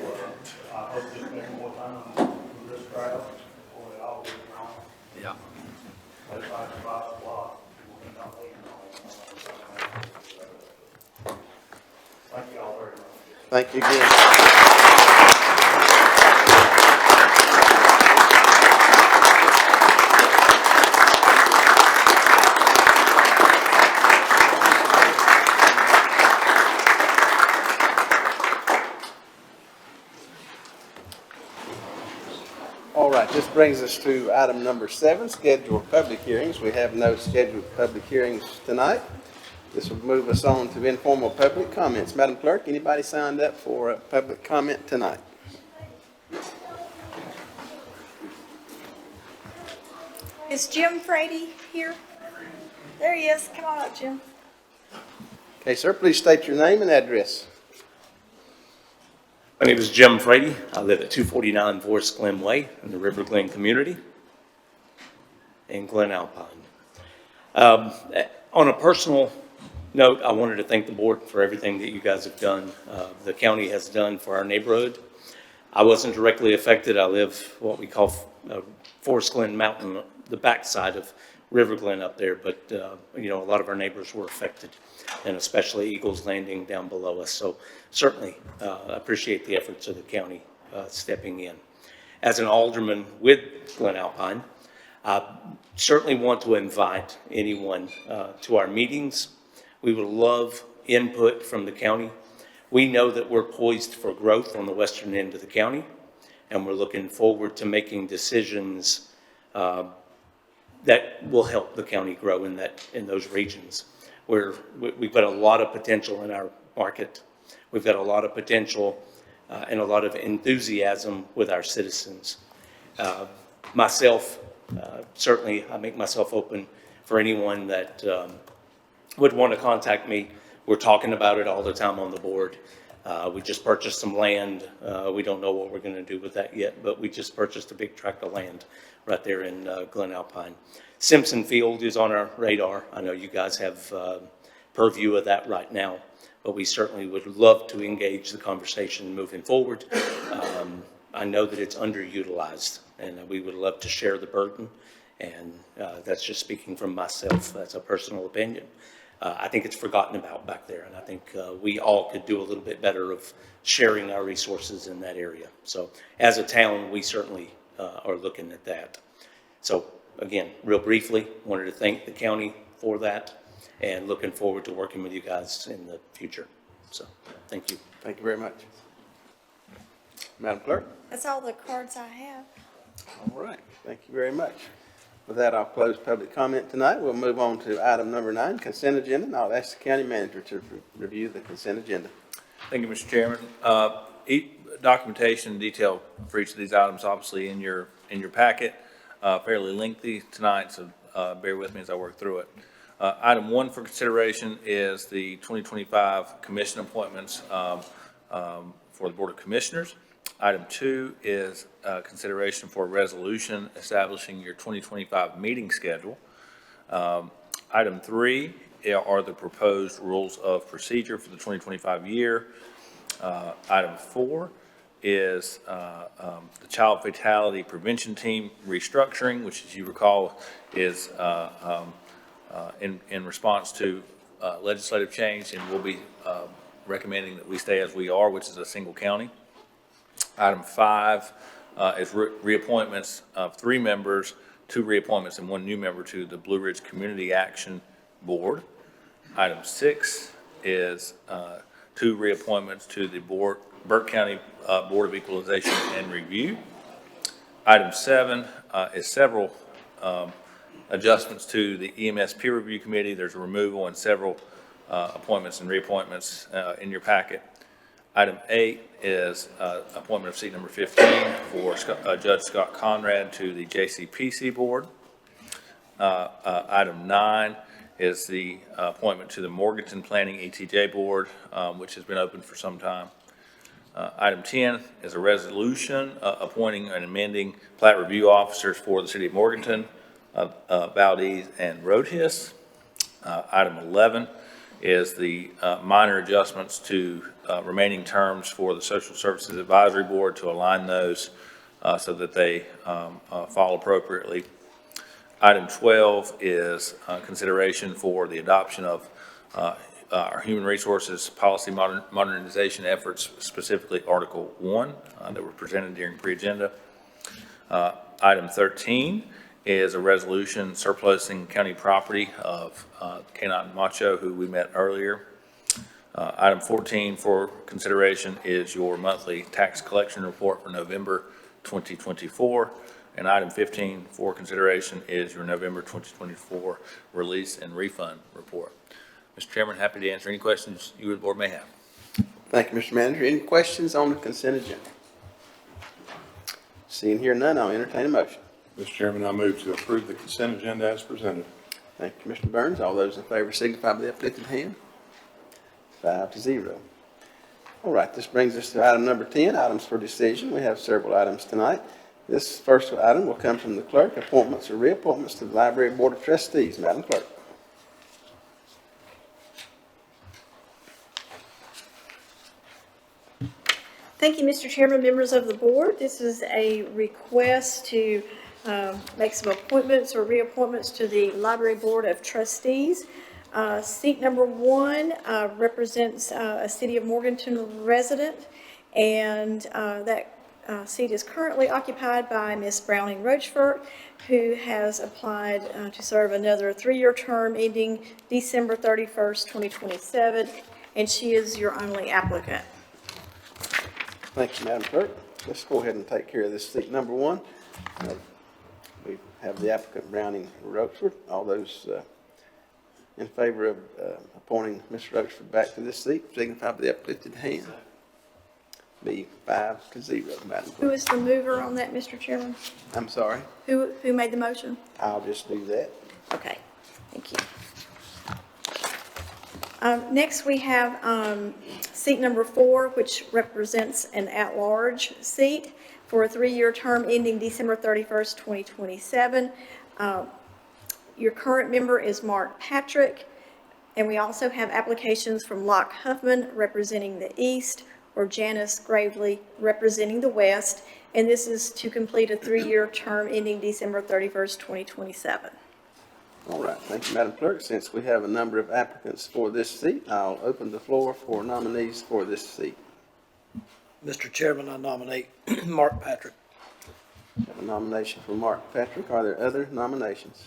I hope to spend more time with this crowd before they all get around. Yeah. That's like the box block. Thank you all very much. Thank you again. All right, this brings us to item number 7, scheduled public hearings. We have no scheduled public hearings tonight. This will move us on to informal public comments. Madam Clerk, anybody signed up for a public comment tonight? Is Jim Frady here? There he is. Come on up, Jim. Okay, sir, please state your name and address. My name is Jim Frady. I live at 249 Forest Glen Way in the River Glen community in Glen Alpine. On a personal note, I wanted to thank the board for everything that you guys have done, the county has done for our neighborhood. I wasn't directly affected. I live what we call Forest Glen Mountain, the backside of River Glen up there, but you know, a lot of our neighbors were affected, and especially Eagles Landing down below us. So certainly appreciate the efforts of the county stepping in. As an alderman with Glen Alpine, I certainly want to invite anyone to our meetings. We would love input from the county We know that we're poised for growth on the western end of the county, and we're looking forward to making decisions that will help the county grow in those regions. We've got a lot of potential in our market. We've got a lot of potential and a lot of enthusiasm with our citizens. Myself, certainly, I make myself open for anyone that would want to contact me. We're talking about it all the time on the board. We just purchased some land. We don't know what we're going to do with that yet, but we just purchased a big tract of land right there in Glen Alpine. Simpson Field is on our radar. I know you guys have purview of that right now, but we certainly would love to engage the conversation moving forward. I know that it's underutilized, and we would love to share the burden, and that's just speaking from myself. That's a personal opinion. I think it's forgotten about back there, and I think we all could do a little bit better of sharing our resources in that area. So as a town, we certainly are looking at that. So again, real briefly, wanted to thank the county for that, and looking forward to working with you guys in the future. So thank you. Thank you very much. Madam Clerk? That's all the cards I have. All right, thank you very much. With that, I'll close public comment tonight. We'll move on to item number 9, consent agenda, and I'll ask the county manager to review the consent agenda. Thank you, Mr. Chairman. Documentation detail for each of these items, obviously in your packet, fairly lengthy tonight, so bear with me as I work through it. Item 1 for consideration is the 2025 commission appointments for the Board of Commissioners. Item 2 is consideration for a resolution establishing your 2025 meeting schedule. Item 3 are the proposed rules of procedure for the 2025 year. Item 4 is the child fatality prevention team restructuring, which, as you recall, is in response to legislative change, and we'll be recommending that we stay as we are, which is a single county. Item 5 is reappointments of 3 members, 2 reappointments and 1 new member to the Blue Ridge Community Action Board. Item 6 is 2 reappointments to the Burke County Board of Equalization and Review. Item 7 is several adjustments to the EMS Peer Review Committee. There's a removal and several appointments and reappointments in your packet. Item 8 is appointment of seat number 15 for Judge Scott Conrad to the JCPC Board. Item 9 is the appointment to the Morganton Planning ETJ Board, which has been open for some time. Item 10 is a resolution appointing and amending plat review officers for the City of Morganton, Valdez, and Roadhis. Item 11 is the minor adjustments to remaining terms for the Social Services Advisory Board to align those so that they fall appropriately. Item 12 is consideration for the adoption of our human resources policy modernization efforts, specifically Article 1 that were presented during pre-agenda. Item 13 is a resolution surplusing county property of K9 Macho, who we met earlier. Item 14 for consideration is your monthly tax collection report for November 2024. And item 15 for consideration is your November 2024 release and refund report. Mr. Chairman, happy to answer any questions you or the board may have. Thank you, Mr. Manager. Any questions on the consent agenda? Seeing here none, I'll entertain a motion. Mr. Chairman, I move to approve the consent agenda as presented. Thank you, Mr. Burns. All those in favor signify by the uplifted hand. 5-0. All right, this brings us to item number 10, items for decision. We have several items tonight. This first item will come from the clerk, appointments or reappointments to the Library Board of Trustees. Madam Clerk. Thank you, Mr. Chairman, members of the board. This is a request to make some appointments or reappointments to the Library Board of Trustees. Seat number 1 represents a City of Morganton resident, and that seat is currently occupied by Ms. Browning Rochford, who has applied to serve another 3-year term ending December 31st, 2027. and she is your only applicant. Thank you, Madam Clerk. Let's go ahead and take care of this seat number 1. We have the applicant Browning Rochford. All those in favor of appointing Mr. Rochford back to this seat, signify by the uplifted hand. Be 5-0, Madam Who Clerk. is the mover on that, Mr. Chairman? I'm sorry, Who made the motion? I'll just do that. Okay, thank you. Next, we have seat number 4, which represents an at-large seat for a 3-year term ending December 31st, 2027. Your current member is Mark Patrick, and we also have applications from Locke Huffman representing the East, or Janice Gravely representing the West, and this is to complete a 3-year term ending December 31st, 2027. All right, thank you, Madam Clerk. Since we have a number of applicants for this seat, I'll open the floor for nominees for this seat. Mr. Chairman, I nominate Mark Patrick. We have a nomination for Mark Patrick. Are there other nominations?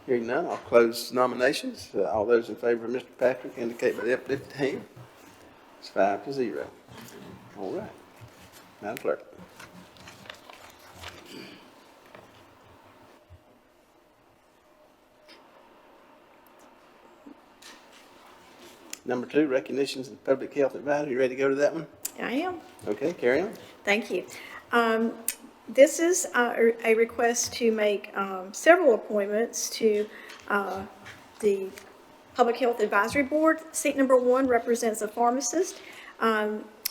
Hearing none, I'll close nominations. All those in favor of Mr. Patrick indicate by the uplifted hand. It's 5-0. All right, Madam Clerk. Number 2, recognitions and public health advisor. You ready to go to that one? I am. Okay, carry on. Thank you. This is a request to make several appointments to the Public Health Advisory Board. Seat number 1 represents a pharmacist.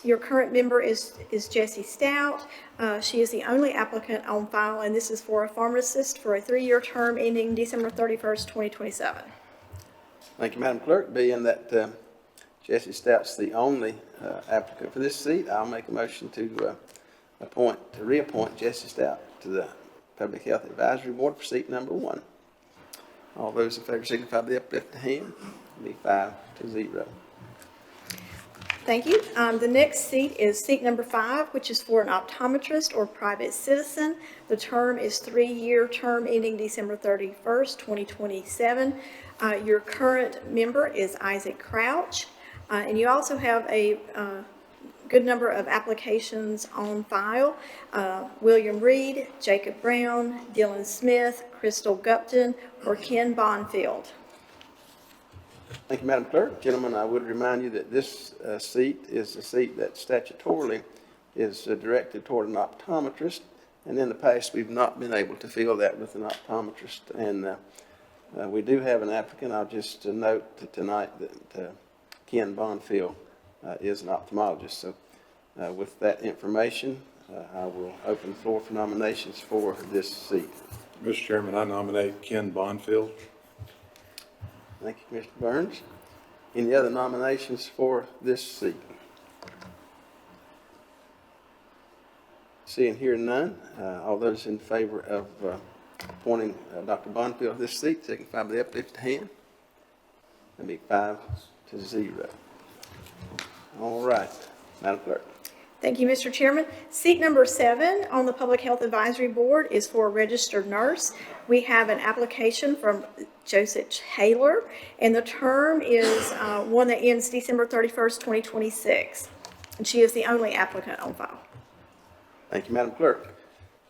Your current member is Jessie Stout. She is the only applicant on file, and this is for a pharmacist for a 3-year term ending December 31st, 2027. Thank you, Madam Clerk. Being that Jessie Stout's the only applicant for this seat, I'll make a motion to reappoint Jessie Stout to the Public Health Advisory Board for seat number 1. All those in favor signify by the uplifted hand. It'll be 5-0. Thank you. The next seat is seat number 5, which is for an optometrist or private citizen. The term is 3-year term ending December 31st, 2027. Your current member is Isaac Crouch, and you also have a good number of applications on file. William Reed, Jacob Brown, Dylan Smith, Crystal Gupton, or Ken Bonfield. Thank you, Madam Clerk. Gentlemen, I would remind you that this seat is a seat that statutorily is directed toward an optometrist, and in the past, we've not been able to fill that with an optometrist. And we do have an applicant. I'll just note tonight that Ken Bonfield is an ophthalmologist. So with that information, I will open the floor for nominations for this seat. Mr. Chairman, I nominate Ken Bonfield. Thank you, Mr. Burns. Any other nominations for this seat? Seeing here none, all those in favor of appointing Dr. Bonfield to this seat, signify by the uplifted hand. That'd be 5-0. All right, Madam Clerk. Thank you, Mr. Chairman. Seat number 7 on the Public Health Advisory Board is for a registered nurse. We have an application from Joseph Taylor, and the term is one that ends December 31st, 2026. And she is the only applicant on file. Thank you, Madam Clerk.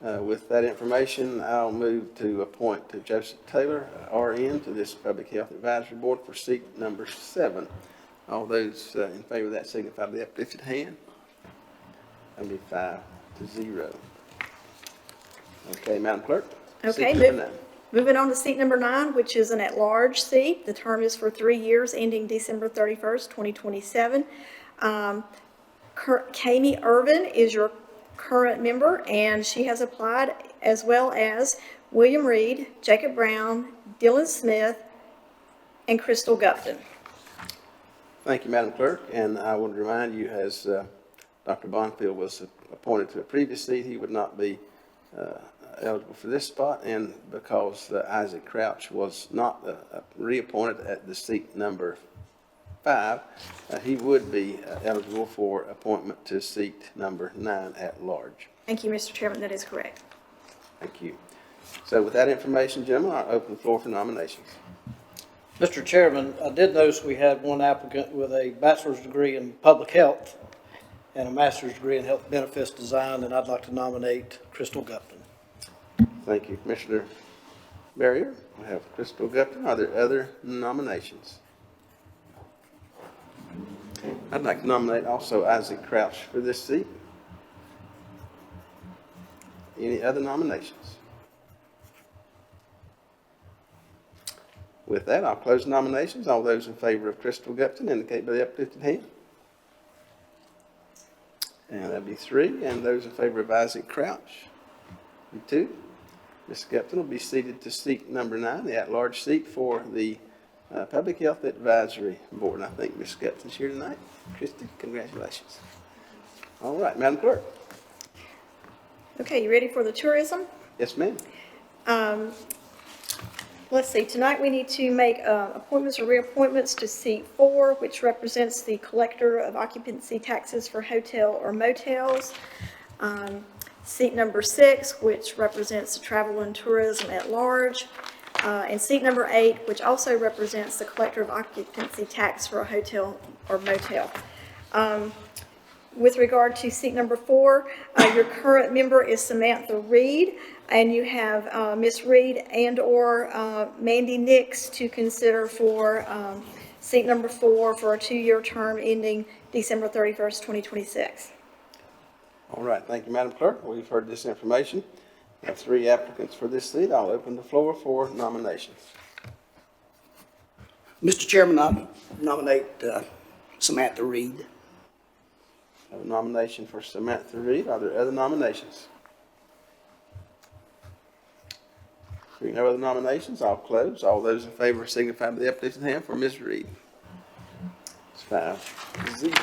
With that information, I'll move to appoint Joseph Taylor, RN, to this Public Health Advisory Board for seat number 7. All those in favor of that signify by the uplifted hand. That'll be 5-0. Okay, Madam Clerk. Okay, Seat number 9. moving on to seat number 9, which is an at-large seat. The term is for 3 years, ending December 31st, 2027. Kami Irvin is your current member, and she has applied, as well as William Reed, Jacob Brown, Dylan Smith, and Crystal Gupton. Thank you, Madam Clerk, and I would remind you, as Dr. Bonfield was appointed to a previous seat, he would not be eligible for this spot, and because Isaac Crouch was not reappointed at the seat number 5, he would be eligible for appointment to seat number 9 at large. Thank you, Mr. Chairman, that is correct. Thank you. So with that information, gentlemen, I'll open the floor for nominations. Mr. Chairman, I did notice we had one applicant with a bachelor's degree in public health and a master's degree in health benefits design, and I'd like to nominate Crystal Gupton. Thank you, Commissioner Barrier. We have Crystal Gupton. Are there other nominations? I'd like to nominate also Isaac Crouch for this seat. Any other nominations? With that, I'll close nominations. All those in favor of Crystal Gupton indicate by the uplifted hand. And that'd be 3. And those in favor of Isaac Crouch, be 2. Ms. Gupton will be seated to seat number 9, the at-large seat for the Public Health Advisory Board. And I think Ms. Gupton's here tonight. Christy, congratulations. All right, Madam Clerk. Okay, you ready for the tourism? Yes, ma'am. Let's see, tonight we need to make appointments or reappointments to seat 4, which represents the collector of occupancy taxes for hotel or motels. Seat number 6, which represents the travel and tourism at large. And seat number 8, which also represents the collector of occupancy tax for a hotel or motel. With regard to seat number 4, your current member is Samantha Reed, and you have Ms. Reed and/or Mandy Nix to consider for seat number 4 for a 2-year term ending December 31st, 2026. All right, thank you, Madam Clerk. We've heard this information. We have 3 applicants for this seat. I'll open the floor for nominations. Mr. Chairman, I nominate Samantha Reed. I have a nomination for Samantha Reed. Are there other nominations? Hearing no other nominations, I'll close. All those in favor signify by the uplifted hand for Ms. Reed. It's 5-0.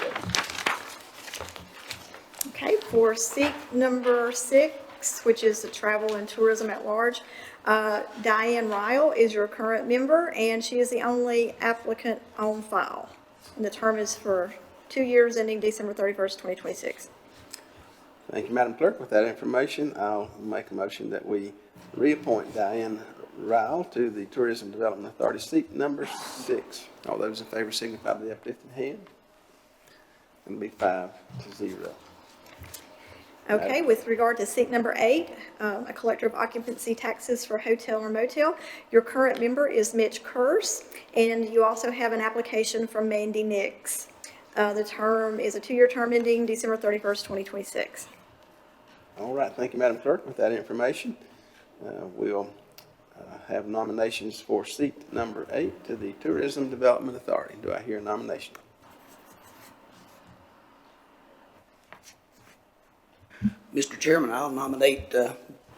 Okay, for seat number 6, which is the travel and tourism at large, Diane Ryle is your current member, and she is the only applicant on file. And the term is for 2 years ending December 31st, 2026. Thank you, Madam Clerk. With that information, I'll make a motion that we reappoint Diane Ryle to the Tourism Development Authority, seat number 6. All those in favor signify by the uplifted hand. It'll be 5-0. Okay, with regard to seat number 8, a collector of occupancy taxes for hotel or motel, your current member is Mitch Curse, and you also have an application from Mandy Nix. The term is a 2-year term ending December 31st, 2026. All right, thank you, Madam Clerk. With that information, we'll have nominations for seat number 8 to the Tourism Development Authority. Do I hear a nomination? Mr. Chairman, I'll nominate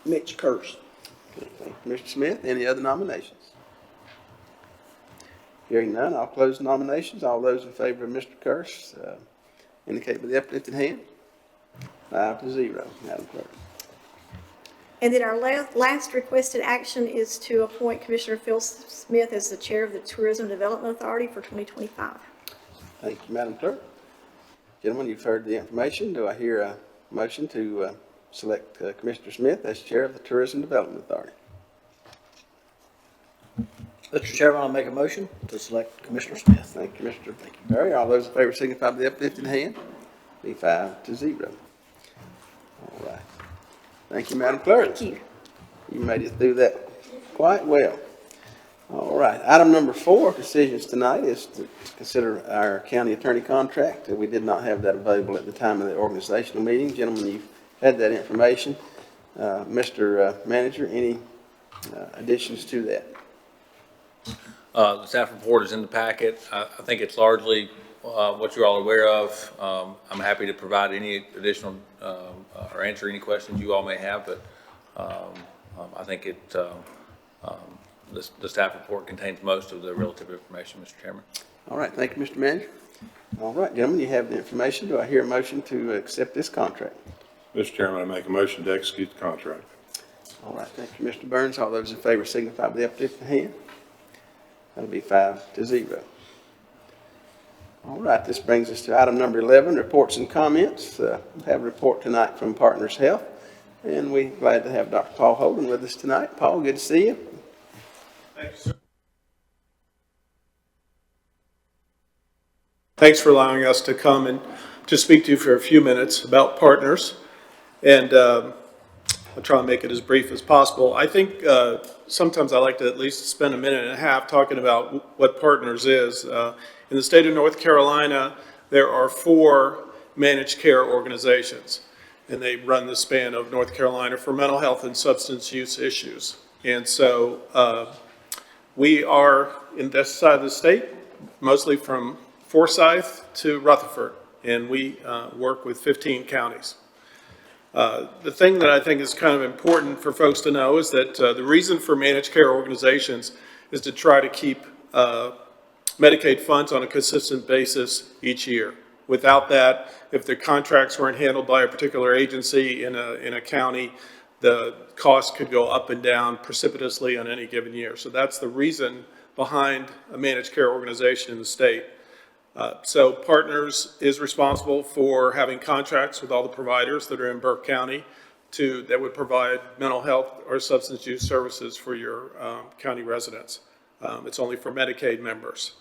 Mitch Curse. Okay, thank you, Mr. Smith. Any other nominations? Hearing none, I'll close nominations. All those in favor of Mr. Curse indicate by the uplifted hand. 5-0, Madam Clerk. And then our last requested action is to appoint Commissioner Phil Smith as the chair of the Tourism Development Authority for 2025. Thank you, Madam Clerk. Gentlemen, you've heard the information. Do I hear a motion to select Commissioner Smith as chair of the Tourism Development Authority? Mr. Chairman, I'll make a motion to select Commissioner Smith. Thank you, Mr. Barry. All those in favor signify by the uplifted hand. Be 5-0. All right. Thank you, Madam Clerk. Thank you. You made it through that quite well. All right. Item number 4, decisions tonight, is to consider our county attorney contract. We did not have that available at the time of the organizational meeting. Gentlemen, you've had that information. Mr. Manager, any additions to that? The staff report is in the packet. I think it's largely what you're all aware of. I'm happy to provide any additional or answer any questions you all may have, but I think the staff report contains most of the relative information, Mr. Chairman. All right. Thank you, Mr. Manager. All right, gentlemen, you have the information. Do I hear a motion to accept this contract? Mr. Chairman, I make a motion to execute the contract. All right. Thank you, Mr. Burns. All those in favor signify by the uplifted hand. That'll be 5-0. All right, this brings us to item number 11, reports and comments. We have a report tonight from Partners Health, and we're glad to have Dr. Paul Holden with us tonight. Paul, good to see you. Thank you, sir. Thanks for allowing us to come and to speak to you for a few minutes about partners. And I'll try and make it as brief as possible. I think sometimes I like to at least spend a minute and a half talking about what Partners is. In the state of North Carolina, there are 4 managed care organizations, and they run the span of North Carolina for mental health and substance use issues. And so we are, in this side of the state, mostly from Forsyth to Rutherford, and we work with 15 counties. The thing that I think is kind of important for folks to know is that the reason for managed care organizations is to try to keep Medicaid funds on a consistent basis each year. Without that, if the contracts weren't handled by a particular agency in a county, the cost could go up and down precipitously on any given year. So that's the reason behind a managed care organization in the state. So Partners is responsible for having contracts with all the providers that are in Burke County that would provide mental health or substance use services for your county residents. It's only for Medicaid members.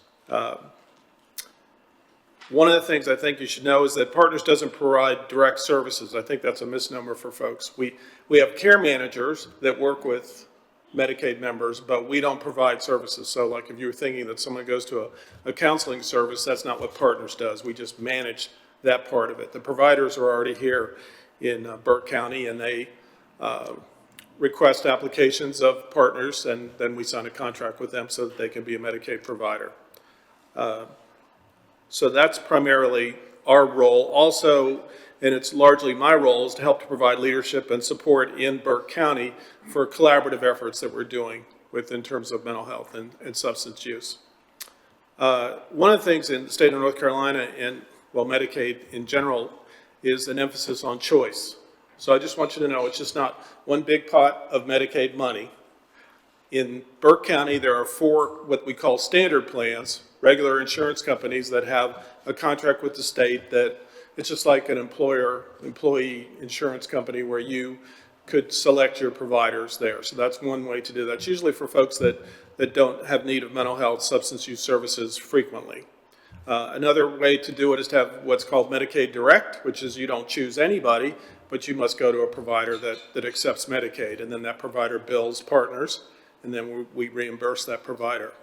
One of the things I think you should know is that Partners doesn't provide direct services. I think that's a misnomer for folks. We have care managers that work with Medicaid members, but we don't provide services. So like if you're thinking that someone goes to a counseling service, that's not what Partners does. We just manage that part of it. The providers are already here in Burke County, and they request applications of Partners, and then we sign a contract with them so that they can be a Medicaid provider. So that's primarily our role. Also, and it's largely my role, is to help to provide leadership and support in Burke County for collaborative efforts that we're doing in terms of mental health and substance use. One of the things in the state of North Carolina and, well, Medicaid in general is an emphasis on choice. So I just want you to know it's just not one big pot of Medicaid money. In Burke County, there are 4 what we call standard plans, regular insurance companies that have a contract with the state that it's just like an employee insurance company where you could select your providers there. So that's one way to do that. It's usually for folks that don't have need of mental health, substance use services frequently. Another way to do it is to have what's called Medicaid Direct, which is you don't choose anybody, but you must go to a provider that accepts Medicaid, and then that provider bills Partners, and then we reimburse that provider.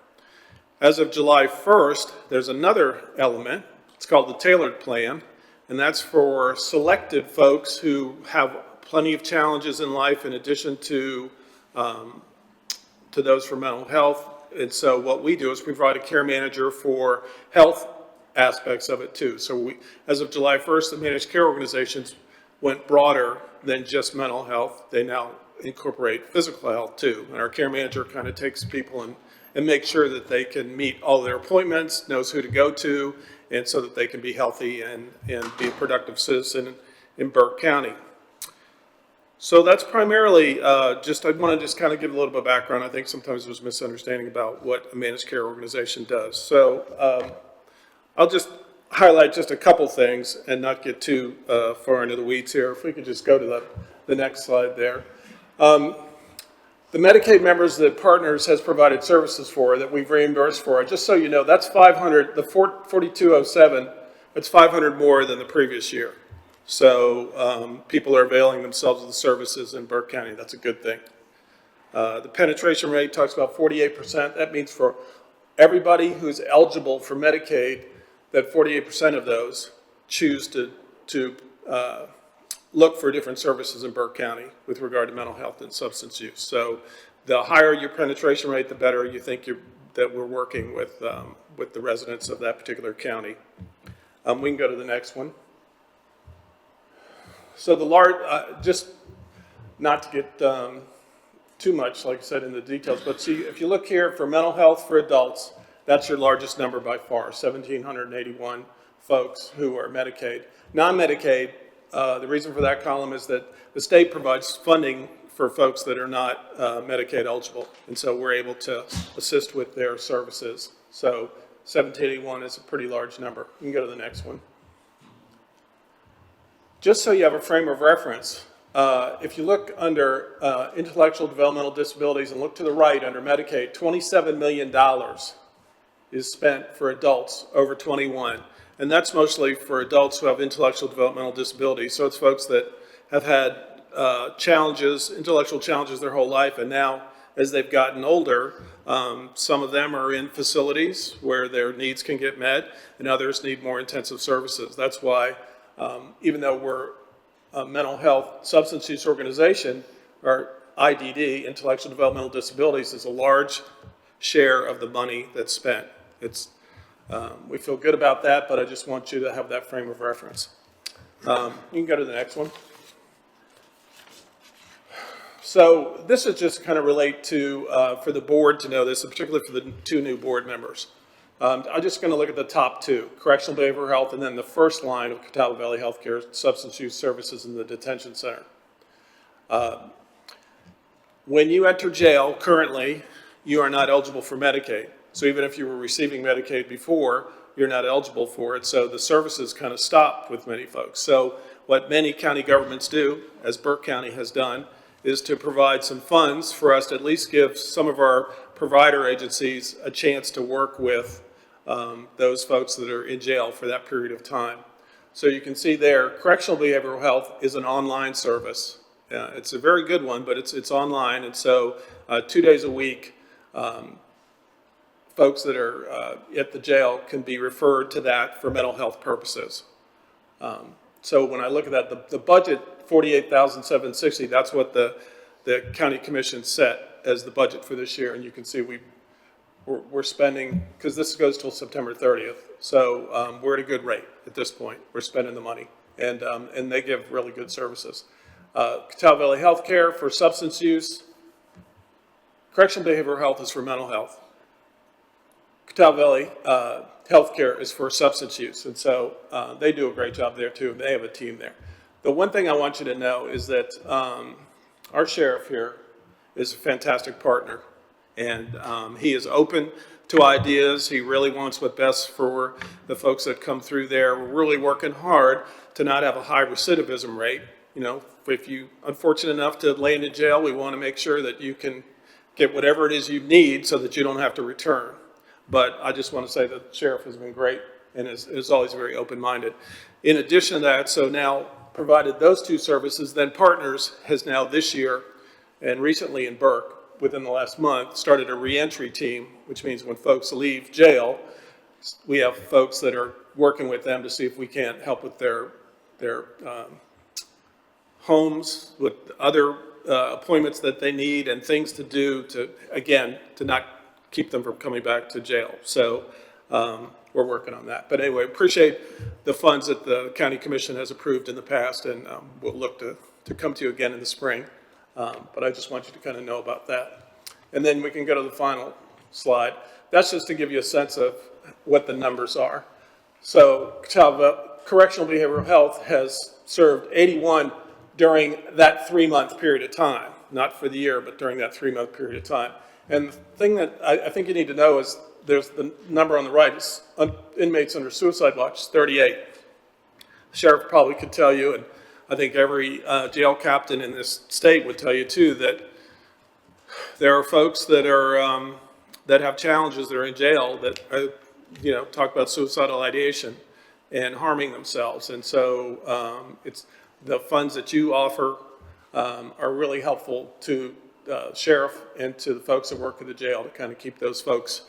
As of July 1st, there's another element. It's called the Tailored Plan, and that's for selected folks who have plenty of challenges in life in addition to those for mental health. And so what we do is we provide a care manager for health aspects of it too. So as of July 1st, the managed care organizations went broader than just mental health. They now incorporate physical health too. And our care manager kind of takes people and makes sure that they can meet all their appointments, knows who to go to, and so that they can be healthy and be a productive citizen in Burke County. So that's primarily I want to just kind of give a little bit of background. I think sometimes there's misunderstanding about what a managed care organization does. So I'll just highlight just a couple things and not get too far into the weeds here. If we could just go to the next slide there. The Medicaid members that Partners has provided services for, that we've reimbursed for, just so you know, that's 500, the 4207, that's 500 more than the previous year. So people are availing themselves of the services in Burke County. That's a good thing. The penetration rate talks about 48%. That means for everybody who's eligible for Medicaid, that 48% of those choose to look for different services in Burke County with regard to mental health and substance use. So the higher your penetration rate, the better you think that we're working with the residents of that particular county. We can go to the next one. So the large, just not to get too much, like I said, in the details, but see, if you look here for mental health for adults, that's your largest number by far, 1,781 folks who are Medicaid. Non-Medicaid, the reason for that column is that the state provides funding for folks that are not Medicaid eligible, and so we're able to assist with their services. So 1,781 is a pretty large number. You can go to the next one. Just so you have a frame of reference, if you look under intellectual developmental disabilities and look to the right under Medicaid, $27 million is spent for adults over 21. And that's mostly for adults who have intellectual developmental disabilities. So it's folks that have had challenges, intellectual challenges their whole life, and now as they've gotten older, some of them are in facilities where their needs can get met, and others need more intensive services. That's why, even though we're a mental health substance use organization, our IDD, intellectual developmental disabilities, is a large share of the money that's spent. We feel good about that, but I just want you to have that frame of reference. You can go to the next one. So this is just kind of relate to, for the board to know this, and particularly for the 2 new board members. I'm just going to look at the top 2, correctional behavioral health, and then the first line of Catawba Valley Healthcare, substance use services in the detention center. When you enter jail currently, you are not eligible for Medicaid. So even if you were receiving Medicaid before, you're not eligible for it. So the services kind of stop with many folks. So what many county governments do, as Burke County has done, is to provide some funds for us to at least give some of our provider agencies a chance to work with those folks that are in jail for that period of time. So you can see there, correctional behavioral health is an online service. It's a very good one, but it's online, and so 2 days a week, folks that are at the jail can be referred to that for mental health purposes. So when I look at that, the budget, $48,760, that's what the county commission set as the budget for this year, and you can see we're spending, because this goes till September 30th, so we're at a good rate at this point. We're spending the money, and they give really good services. Catawba Valley Healthcare for substance use. Correctional behavioral health is for mental health. Catawba Valley Healthcare is for substance use, and so they do a great job there too. They have a team there. The one thing I want you to know is that our sheriff here is a fantastic partner, and he is open to ideas. He really wants what's best for the folks that come through there. We're really working hard to not have a high recidivism rate. You know, if you're unfortunate enough to land in jail, we want to make sure that you can get whatever it is you need so that you don't have to return. But I just want to say that the sheriff has been great and is always very open-minded. In addition to that, so now provided those 2 services, then Partners has now this year and recently in Burke, within the last month, started a reentry team, which means when folks leave jail, we have folks that are working with them to see if we can't help with their homes, with other appointments that they need and things to do to, again, to not keep them from coming back to jail. So we're working on that. But anyway, appreciate the funds that the county commission has approved in the past, and we'll look to come to you again in the spring. But I just want you to kind of know about that. And then we can go to the final slide. That's just to give you a sense of what the numbers are. So Catawba Correctional Behavioral Health has served 81 during that 3-month period of time, not for the year, but during that 3-month period of time. And the thing that I think you need to know is there's the number on the right is inmates under suicide watch, 38. The sheriff probably could tell you, and I think every jail captain in this state would tell you too, that there are folks that are that have challenges that are in jail that are, talk about suicidal ideation and harming themselves. And so it's the funds that you offer are really helpful to sheriff and to the folks that work at the jail to kind of keep those folks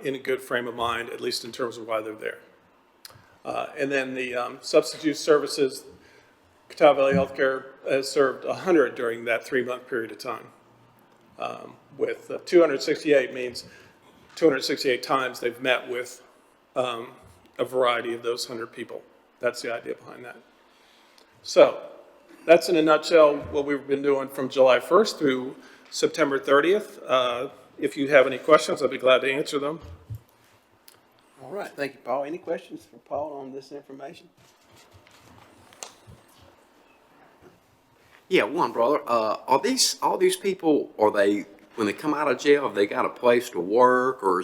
in a good frame of mind, at least in terms of why they're there. And then the substance use services, Catawba Valley Healthcare has served 100 during that 3-month period of time. With 268 means 268 times they've met with a variety of those 100 people. That's the idea behind that. So that's in a nutshell what we've been doing from July 1st through September 30th. If you have any questions, I'd be glad to answer them. All right, thank you, Paul. Any questions for Paul on this information? Yeah, one, brother. Are all these people, when they come out of jail, have they got a place to work, or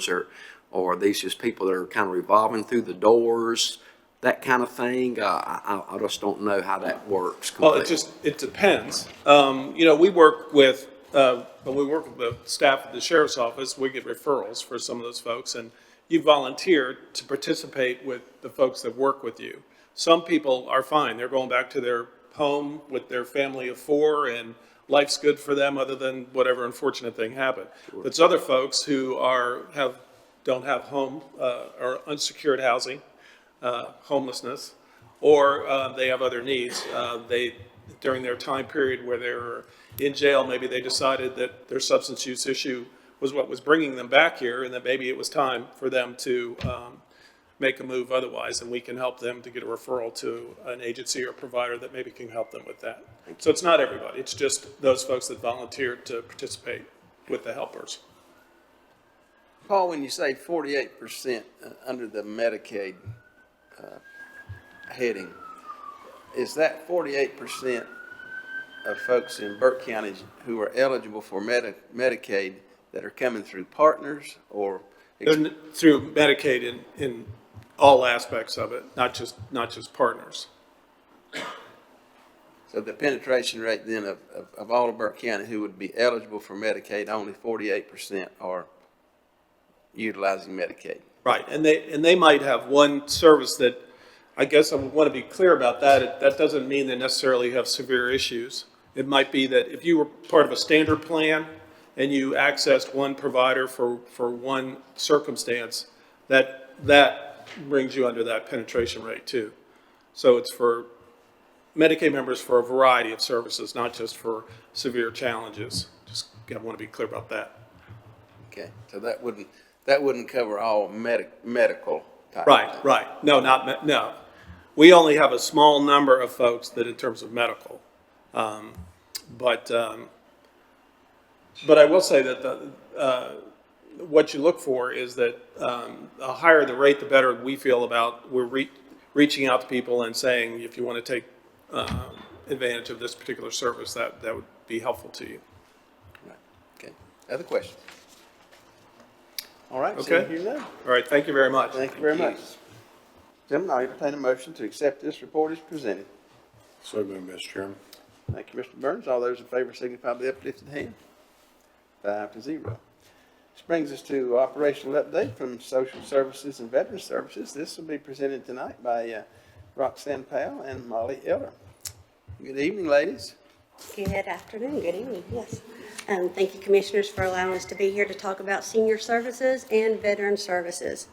are these just people that are kind of revolving through the doors, that kind of thing? I just don't know how that works completely. Well, it depends. We work with, when we work with the staff at the sheriff's office, we get referrals for some of those folks, and you volunteer to participate with the folks that work with you. Some people are fine. They're going back to their home with their family of 4 and life's good for them other than whatever unfortunate thing happened. There's other folks who don't have home, or unsecured housing, homelessness, or they have other needs. During their time period where they were in jail, maybe they decided that their substance use issue was what was bringing them back here, and that maybe it was time for them to make a move otherwise, and we can help them to get a referral to an agency or provider that maybe can help them with that. So it's not everybody, it's just those folks that volunteered to participate with the helpers. Paul, when you say 48% under the Medicaid heading, is that 48% of folks in Burke County who are eligible for Medicaid that are coming through partners or? Through Medicaid in all aspects of it, not just partners. So the penetration rate then of all of Burke County who would be eligible for Medicaid, only 48% are utilizing Medicaid. Right, and they might have one service that, I guess I would want to be clear about that. That doesn't mean they necessarily have severe issues. It might be that if you were part of a standard plan and you accessed one provider for one circumstance, that brings you under that penetration rate too. So it's for Medicaid members for a variety of services, not just for severe challenges. Just want to be clear about that. Okay, so that wouldn't cover all medical type. Right. No. We only have a small number of folks that in terms of medical. But I will say that what you look for is that the higher the rate, the better we feel about we're reaching out to people and saying, if you want to take advantage of this particular service, that would be helpful to you. Right. Okay. Other questions? All right. Okay. Seeing none. All right. Thank you very much. Thank you very much. Gentlemen, I entertain a motion to accept this report as presented. So moved, Mr. Chairman. Thank you, Mr. Burns. All those in favor signify by the uplifted hand. 5-0. This brings us to operational update from Social Services and Veteran Services. This will be presented tonight by Roxanne Powell and Molly Eller. Good evening, ladies. Good afternoon, good evening, yes. Thank you, Commissioners, for allowing us to be here to talk about senior services and veteran services.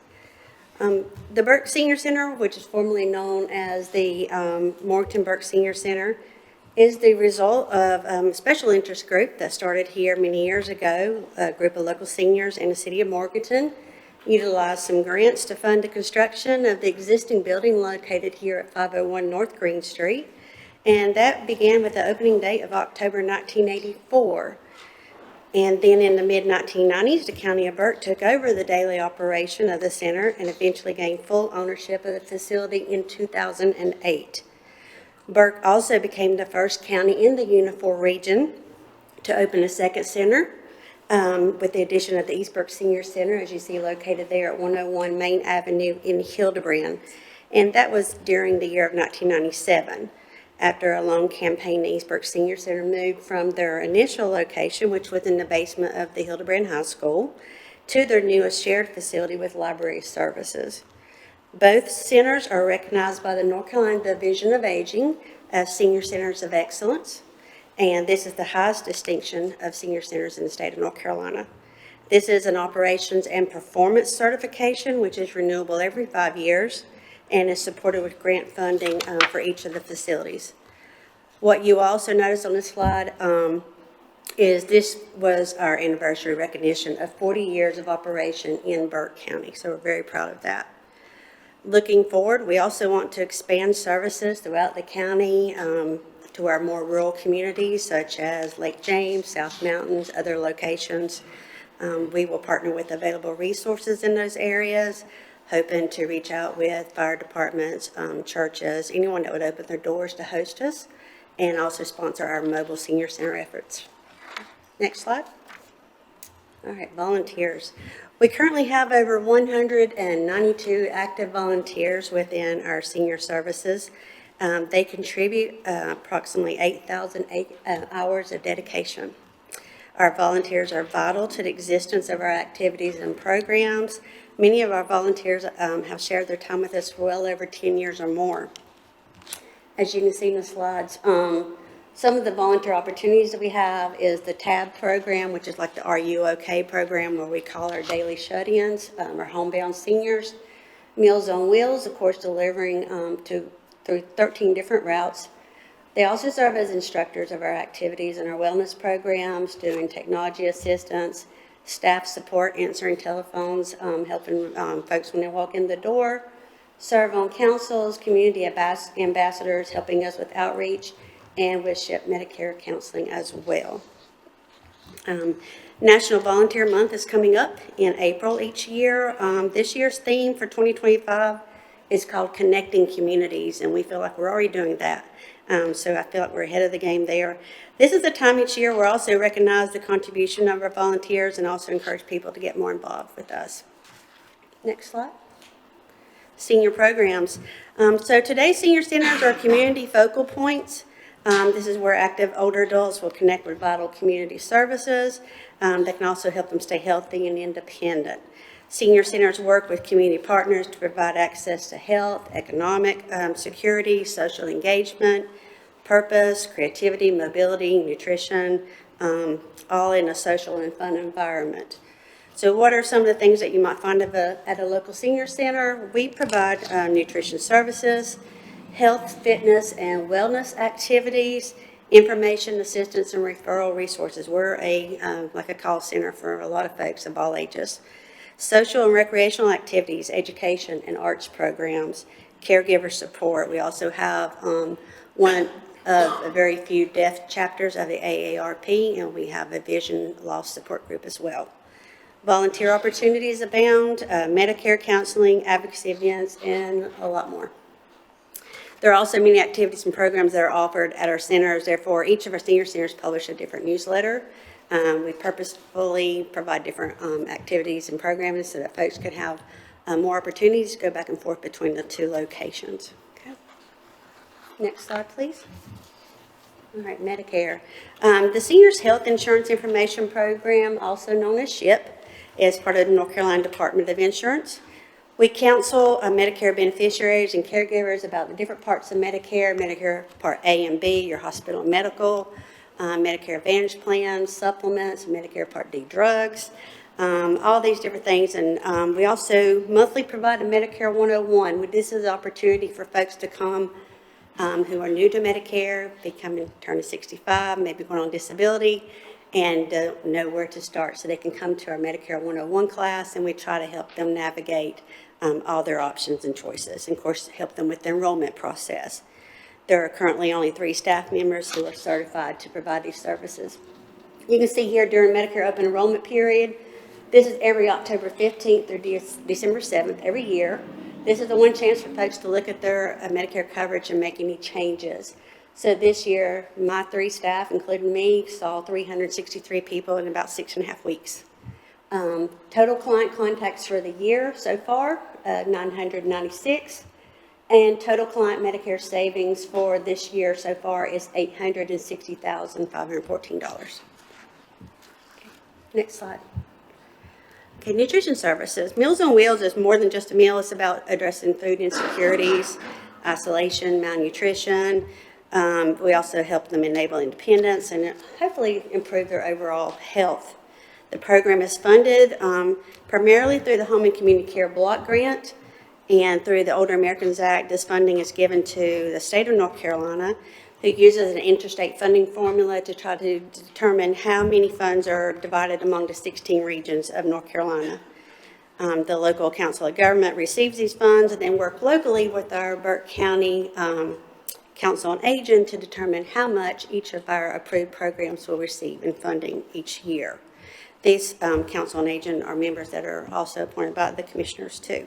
The Burke Senior Center, which is formerly known as the Morganton Burke Senior Center, is the result of a special interest group that started here many years ago. A group of local seniors in the city of Morganton utilized some grants to fund the construction of the existing building located here at 501 North Green Street. And that began with the opening date of October 1984. And then in the mid-1990s, the County of Burke took over the daily operation of the center and eventually gained full ownership of the facility in 2008. Burke also became the first county in the Unifor region to open a second center with the addition of the East Burke Senior Center, as you see located there at 101 Main Avenue in Hildebrand. And that was during the year of 1997. After a long campaign, the East Burke Senior Center moved from their initial location, which was in the basement of the Hildebrand High School, to their newest shared facility with library services. Both centers are recognized by the North Carolina Division of Aging as Senior Centers of Excellence, and this is the highest distinction of senior centers in the state of North Carolina. This is an operations and performance certification, which is renewable every 5 years, and is supported with grant funding for each of the facilities. What you also notice on this slide is this was our anniversary recognition of 40 years of operation in Burke County, so we're very proud of that. Looking forward, we also want to expand services throughout the county to our more rural communities, such as Lake James, South Mountains, other locations. We will partner with available resources in those areas, hoping to reach out with fire departments, churches, anyone that would open their doors to host us, and also sponsor our mobile senior center efforts. Next slide. All right, volunteers. We currently have over 192 active volunteers within our senior services. They contribute approximately 8,000 hours of dedication. Our volunteers are vital to the existence of our activities and programs. Many of our volunteers have shared their time with us for well over 10 years or more. As you can see in the slides, some of the volunteer opportunities that we have is the TAB program, which is like the Are You OK program, where we call our daily shut-ins, our homebound seniors. Meals on Wheels, of course, delivering through 13 different routes. They also serve as instructors of our activities and our wellness programs, doing technology assistance, staff support, answering telephones, helping folks when they walk in the door, serve on councils, community ambassadors, helping us with outreach, and with SHIP Medicare counseling as well. National Volunteer Month is coming up in April each year. This year's theme for 2025 is called Connecting Communities, and we feel like we're already doing that. So I feel like we're ahead of the game there. This is the time each year we also recognize the contribution of our volunteers and also encourage people to get more involved with us. Next slide. Senior programs. So today's senior centers are community focal points. This is where active older adults will connect with vital community services. That can also help them stay healthy and independent. Senior centers work with community partners to provide access to health, economic security, social engagement, purpose, creativity, mobility, nutrition, all in a social and fun environment. So what are some of the things that you might find at a local senior center? We provide nutrition services, health, fitness, and wellness activities, information, assistance, and referral resources. We're like a call center for a lot of folks of all ages. Social and recreational activities, education and arts programs, caregiver support. We also have one of a very few deaf chapters of the AARP, and we have a vision loss support group as well. Volunteer opportunities abound, Medicare counseling, advocacy events, and a lot more. There are also many activities and programs that are offered at our centers. Therefore, each of our senior centers publish a different newsletter. We purposefully provide different activities and programs so that folks can have more opportunities to go back and forth between the two locations. Okay. Next slide, please. All right, Medicare. The Seniors Health Insurance Information Program, also known as SHIP, is part of the North Carolina Department of Insurance. We counsel Medicare beneficiaries and caregivers about the different parts of Medicare, Medicare Part A and B, your hospital and medical, Medicare Advantage plans, supplements, Medicare Part D drugs, all these different things. And we also monthly provide a Medicare 101. This is an opportunity for folks to come who are new to Medicare, turning 65, maybe going on disability, and don't know where to start. So they can come to our Medicare 101 class, and we try to help them navigate all their options and choices, and of course help them with the enrollment process. There are currently only 3 staff members who are certified to provide these services. You can see here during Medicare open enrollment period, this is every October 15th through December 7th every year. This is the one chance for folks to look at their Medicare coverage and make any changes. So this year, my 3 staff, including me, saw 363 people in about 6.5 weeks. Total client contacts for the year so far, 996. And total client Medicare savings for this year so far is $860,514. Next slide. Okay, nutrition services. Meals on Wheels is more than just a meal. It's about addressing food insecurities, isolation, malnutrition. We also help them enable independence and hopefully improve their overall health. The program is funded primarily through the Home and Community Care Block Grant, and through the Older Americans Act. This funding is given to the state of North Carolina, who uses an interstate funding formula to try to determine how many funds are divided among the 16 regions of North Carolina. The local council of government receives these funds and then work locally with our Burke County Council on Aging to determine how much each of our approved programs will receive in funding each year. These Council on Aging are members that are also appointed by the commissioners too.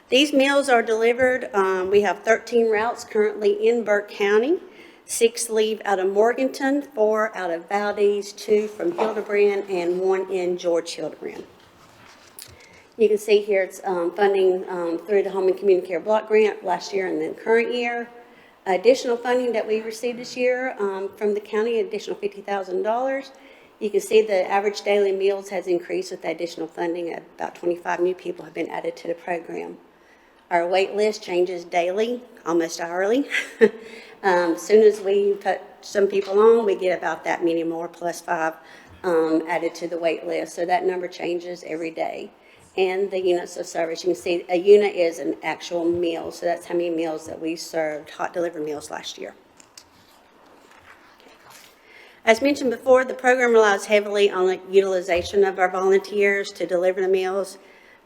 These meals are delivered. We have 13 routes currently in Burke County. 6 leave out of Morganton, 4 out of Valdez, 2 from Hildebrand, and 1 in George Hildebrand. You can see here it's funding through the Home and Community Care Block Grant last year and then current year. Additional funding that we received this year from the county, additional $50,000, You can see the average daily meals has increased with the additional funding. About 25 new people have been added to the program. Our wait list changes daily, almost hourly. As soon as we put some people on, we get about that many more, plus 5 added to the wait list. So that number changes every day. And the units of service, you can see a unit is an actual meal. So that's how many meals that we served, hot delivered meals last year. As mentioned before, the program relies heavily on the utilization of our volunteers to deliver the meals.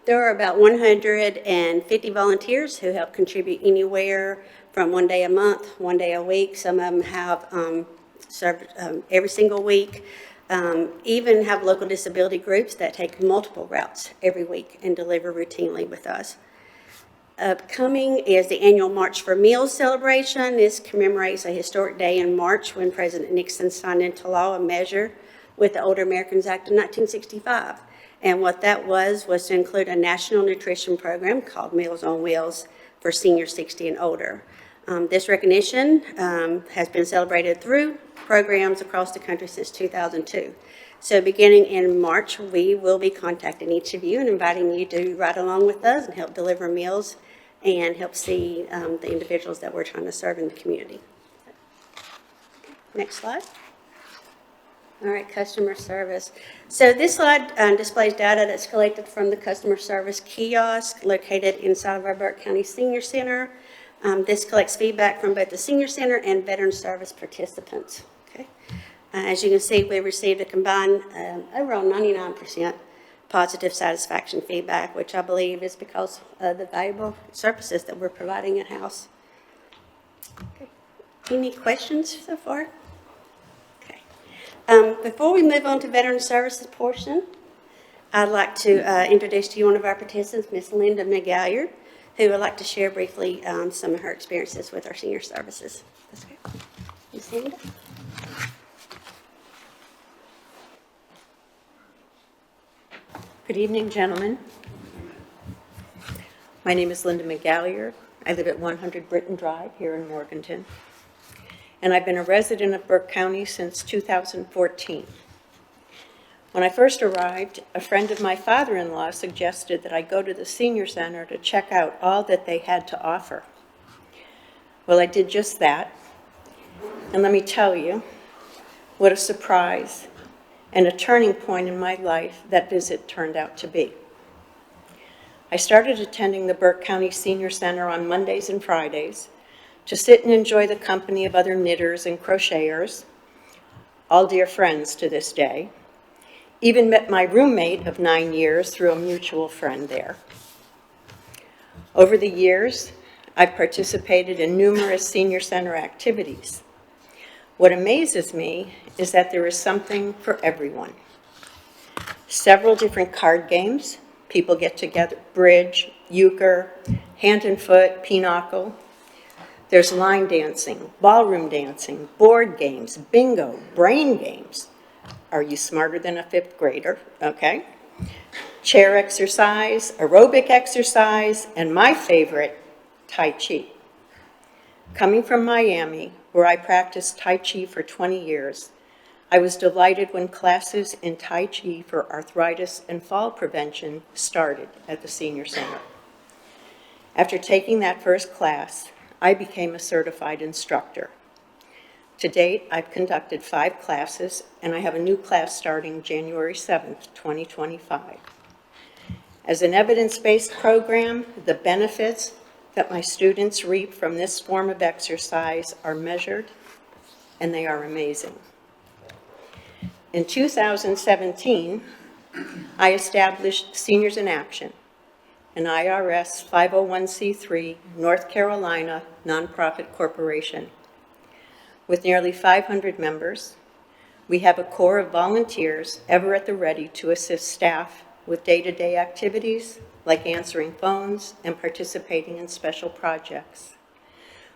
There are about 150 volunteers who help contribute anywhere from 1 day a month, 1 day a week. Some of them have served every single week. Even have local disability groups that take multiple routes every week and deliver routinely with us. Upcoming is the annual March for Meals celebration. This commemorates a historic day in March when President Nixon signed into law a measure with the Older Americans Act of 1965. And what that was to include a national nutrition program called Meals on Wheels for seniors 60 and older. This recognition has been celebrated through programs across the country since 2002. So beginning in March, we will be contacting each of you and inviting you to ride along with us and help deliver meals and help see the individuals that we're trying to serve in the community. Next slide. All right, customer service. So this slide displays data that's collected from the customer service kiosk located inside of our Burke County Senior Center. This collects feedback from both the Senior Center and Veteran Service participants. Okay. As you can see, we received a combined overall 99% positive satisfaction feedback, which I believe is because of the valuable services that we're providing in-house. Okay. Any questions so far? Okay. Before we move on to Veteran Services portion, I'd like to introduce to you one of our participants, Ms. Linda McGalliard, who would like to share briefly some of her experiences with our senior services. That's great. Ms. Linda? Good evening, gentlemen. My name is Linda McGalliard. I live at 100 Britton Drive here in Morganton. And I've been a resident of Burke County since 2014. When I first arrived, a friend of my father-in-law suggested that I go to the senior center to check out all that they had to offer. Well, I did just that. And let me tell you, what a surprise and a turning point in my life that visit turned out to be. I started attending the Burke County Senior Center on Mondays and Fridays to sit and enjoy the company of other knitters and crocheters, all dear friends to this day. Even met my roommate of 9 years through a mutual friend there. Over the years, I've participated in numerous senior center activities. What amazes me is that there is something for everyone. Several different card games, people get together, bridge, euchre, hand and foot, pinochle. There's line dancing, ballroom dancing, board games, bingo, brain games. Are you smarter than a 5th grader? Okay. Chair exercise, aerobic exercise, and my favorite, Tai Chi. Coming from Miami, where I practiced Tai Chi for 20 years, I was delighted when classes in Tai Chi for arthritis and fall prevention started at the Senior Center. After taking that first class, I became a certified instructor. To date, I've conducted 5 classes, and I have a new class starting January 7th, 2025. As an evidence-based program, the benefits that my students reap from this form of exercise are measured, and they are amazing. In 2017, I established Seniors in Action, an IRS 501c3 North Carolina nonprofit corporation. With nearly 500 members, we have a core of volunteers ever at the ready to assist staff with day-to-day activities like answering phones and participating in special projects.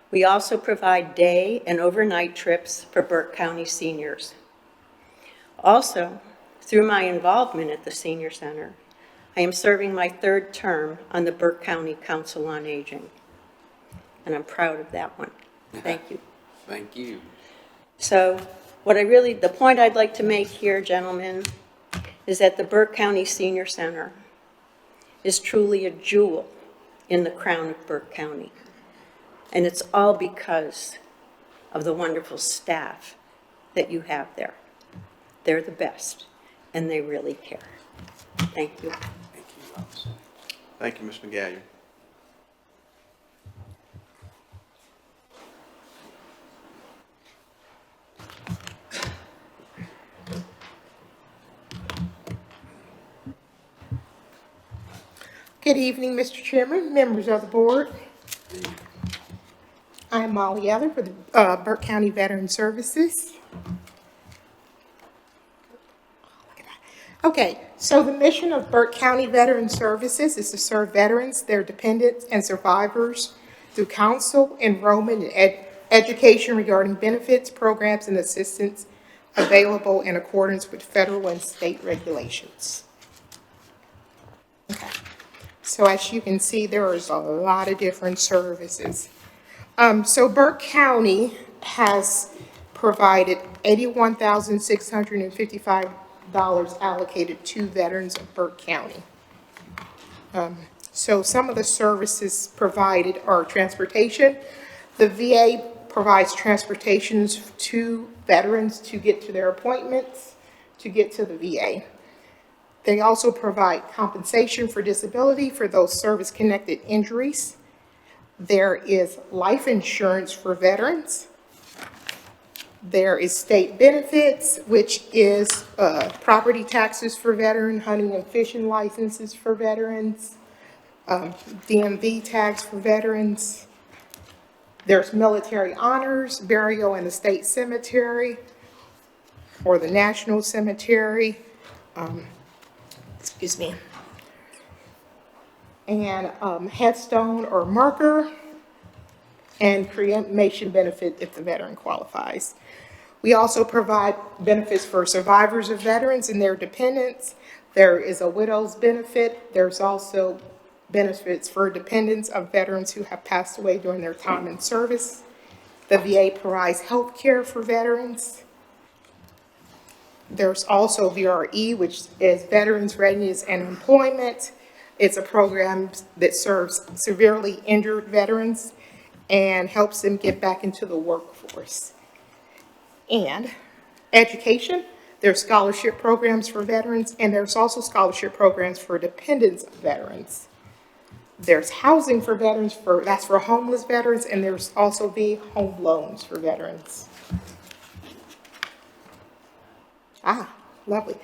We also provide day and overnight trips for Burke County seniors. Also, through my involvement at the Senior Center, I am serving my 3rd term on the Burke County Council on Aging, and I'm proud of that one. Thank you. Thank you. So The point I'd like to make here, gentlemen, is that the Burke County Senior Center is truly a jewel in the crown of Burke County. And it's all because of the wonderful staff that you have there. They're the best, and they really care. Thank you. Thank you, Ms. McGallion. Good evening, Mr. Chairman, members of the board. I am Molly Eller for the Burke County Veteran Services. Okay, so the mission of Burke County Veteran Services is to serve veterans, their dependents, and survivors through counsel, enrollment, and education regarding benefits, programs, and assistance available in accordance with federal and state regulations. Okay. So as you can see, there is a lot of different services. So Burke County has provided $81,655 allocated to veterans of Burke County. So some of the services provided are transportation. The VA provides transportations to veterans to get to their appointments, to get to the VA. They also provide compensation for disability for those service-connected injuries. There is life insurance for veterans. There is state benefits, which is property taxes for veterans, hunting and fishing licenses for veterans, DMV tax for veterans. There's military honors, burial in the state cemetery or the national cemetery. Excuse me. And headstone or marker, and cremation benefit if the veteran qualifies. We also provide benefits for survivors of veterans and their dependents. There is a widow's benefit. There's also benefits for dependents of veterans who have passed away during their time in service. The VA provides health care for veterans. There's also VRE, which is Veterans Readiness and Employment. It's a program that serves severely injured veterans and helps them get back into the workforce. And education, there's scholarship programs for veterans, and there's also scholarship programs for dependents of veterans. There's housing for veterans, that's for homeless veterans, and there's also VA home loans for veterans. Ah, lovely.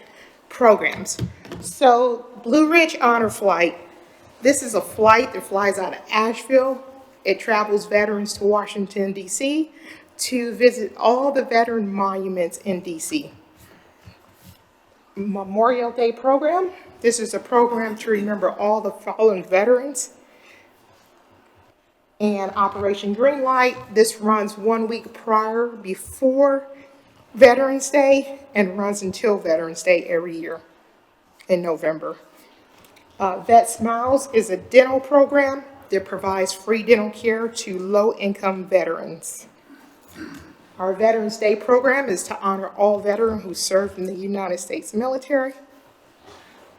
Programs. So Blue Ridge Honor Flight. This is a flight that flies out of Asheville. It travels veterans to Washington, D.C. to visit all the veteran monuments in D.C. Memorial Day program. This is a program to remember all the fallen veterans. And Operation Greenlight. This runs 1 week before Veterans Day and runs until Veterans Day every year in November. Vet Smiles is a dental program that provides free dental care to low-income veterans. Our Veterans Day program is to honor all veterans who served in the United States military.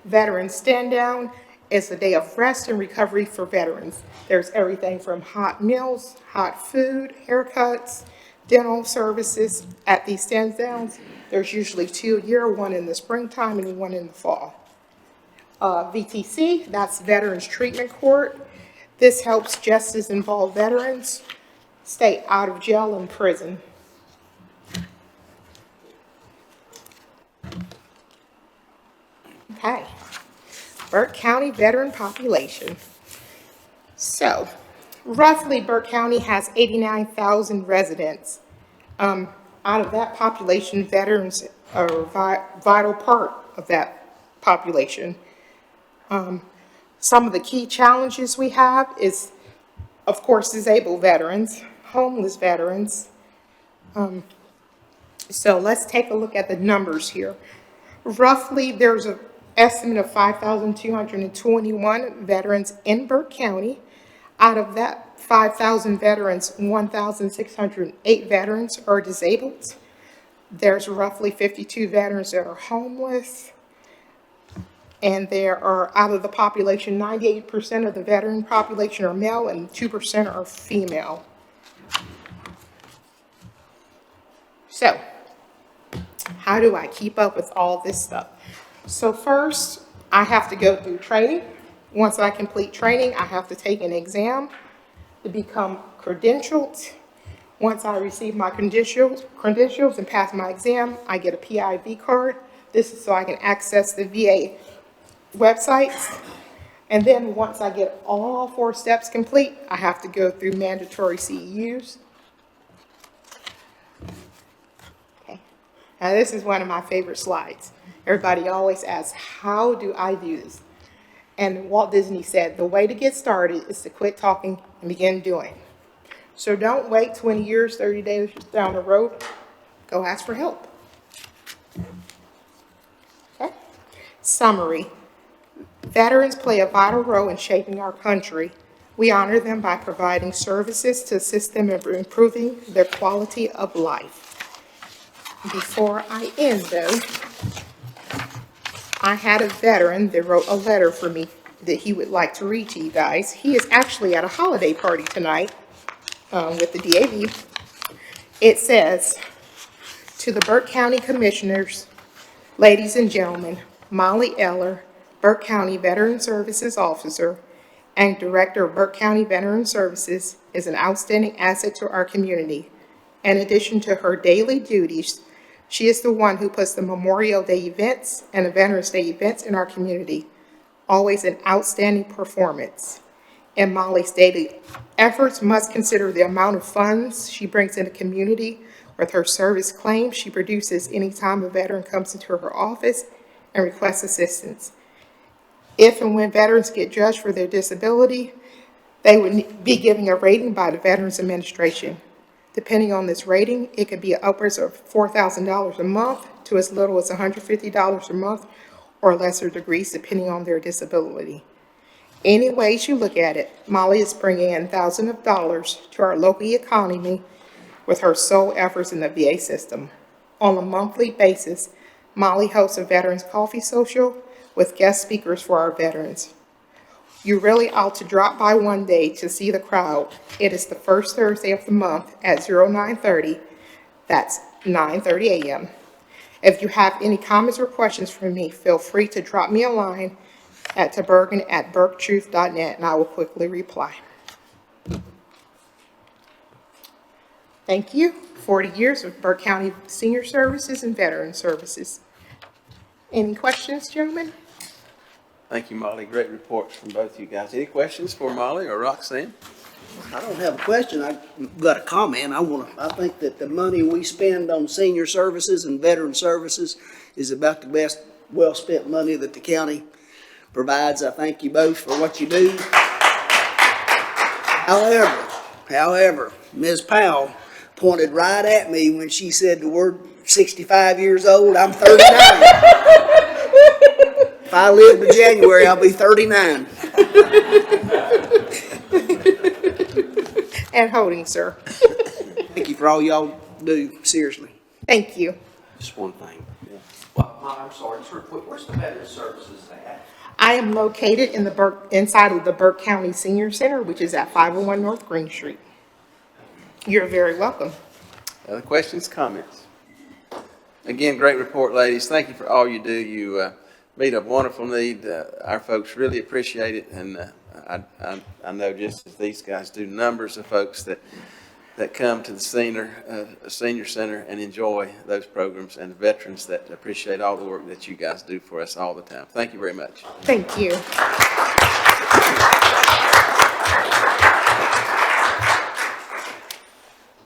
Veterans Stand Down is a day of rest and recovery for veterans. There's everything from hot meals, hot food, haircuts, dental services at these stand downs. There's usually 2 a year, one in the springtime and one in the fall. VTC, that's Veterans Treatment Court. This helps justice-involved veterans stay out of jail and prison. Okay, Burke County veteran population. So, roughly Burke County has 89,000 residents. Out of that population, veterans are a vital part of that population. Some of the key challenges we have is, of course, disabled veterans, homeless veterans. So let's take a look at the numbers here. Roughly, there's an estimate of 5,221 veterans in Burke County. Out of that 5,000 veterans, 1,608 veterans are disabled. There's roughly 52 veterans that are homeless. And there are, out of the population, 98% of the veteran population are male and 2% are female. So, how do I keep up with all this stuff? So first, I have to go through training. Once I complete training, I have to take an exam to become credentialed. Once I receive my credentials and pass my exam, I get a PIV card. This is so I can access the VA websites. And then once I get all 4 steps complete, I have to go through mandatory CEUs. Okay. Now this is one of my favorite slides. Everybody always asks, how do I do this? And Walt Disney said, the way to get started is to quit talking and begin doing. So don't wait 20 years, 30 days down the road. Go ask for help. Okay. Summary. Veterans play a vital role in shaping our country. We honor them by providing services to assist them in improving their quality of life. Before I end, though, I had a veteran that wrote a letter for me that he would like to read to you guys. He is actually at a holiday party tonight with the DAV. It says, to the Burke County Commissioners, ladies and gentlemen, Molly Eller, Burke County Veteran Services Officer and Director of Burke County Veteran Services, is an outstanding asset to our community. In addition to her daily duties, she is the one who puts the Memorial Day events and the Veterans Day events in our community. Always an outstanding performance. And Molly's daily efforts must consider the amount of funds she brings in the community with her service claims she produces anytime a veteran comes into her office and requests assistance. If and when veterans get judged for their disability, they would be given a rating by the Veterans Administration. Depending on this rating, it could be upwards of $4,000 a month to as little as $150 a month or lesser degrees depending on their disability. Any ways you look at it, Molly is bringing in thousands of dollars to our local economy with her sole efforts in the VA system. On a monthly basis, Molly hosts a Veterans Coffee Social with guest speakers for our veterans. You really ought to drop by one day to see the crowd. It is the first Thursday of the month at 0930. That's 9:30 a.m. If you have any comments or questions for me, feel free to drop me a line at tabergen@burktruth.net and I will quickly reply. Thank you. 40 years of Burke County Senior Services and Veteran Services. Any questions, gentlemen? Thank you, Molly. Great reports from both of you guys. Any questions for Molly or Roxanne? I don't have a question, I've got a comment. I think that the money we spend on senior services and veteran services is about the best well-spent money that the county provides. I thank you both for what you do. However, Ms. Powell pointed right at me when she said the word 65 years old. I'm 39. If I live to January, I'll be 39. And holding, sir. Thank you for all y'all do, seriously. Thank you. Just one thing. Well, I'm sorry, just real quick, where's the Veteran Services at? I am located in the inside of the Burke County Senior Center, which is at 501 North Green Street. You're very welcome. Other questions, comments? Again, great report, ladies. Thank you for all you do. You meet a wonderful need. Our folks really appreciate it, and I know just as these guys do, numbers of folks that come to the senior center and enjoy those programs, and the veterans that appreciate all the work that you guys do for us all the time. Thank you very much. Thank you.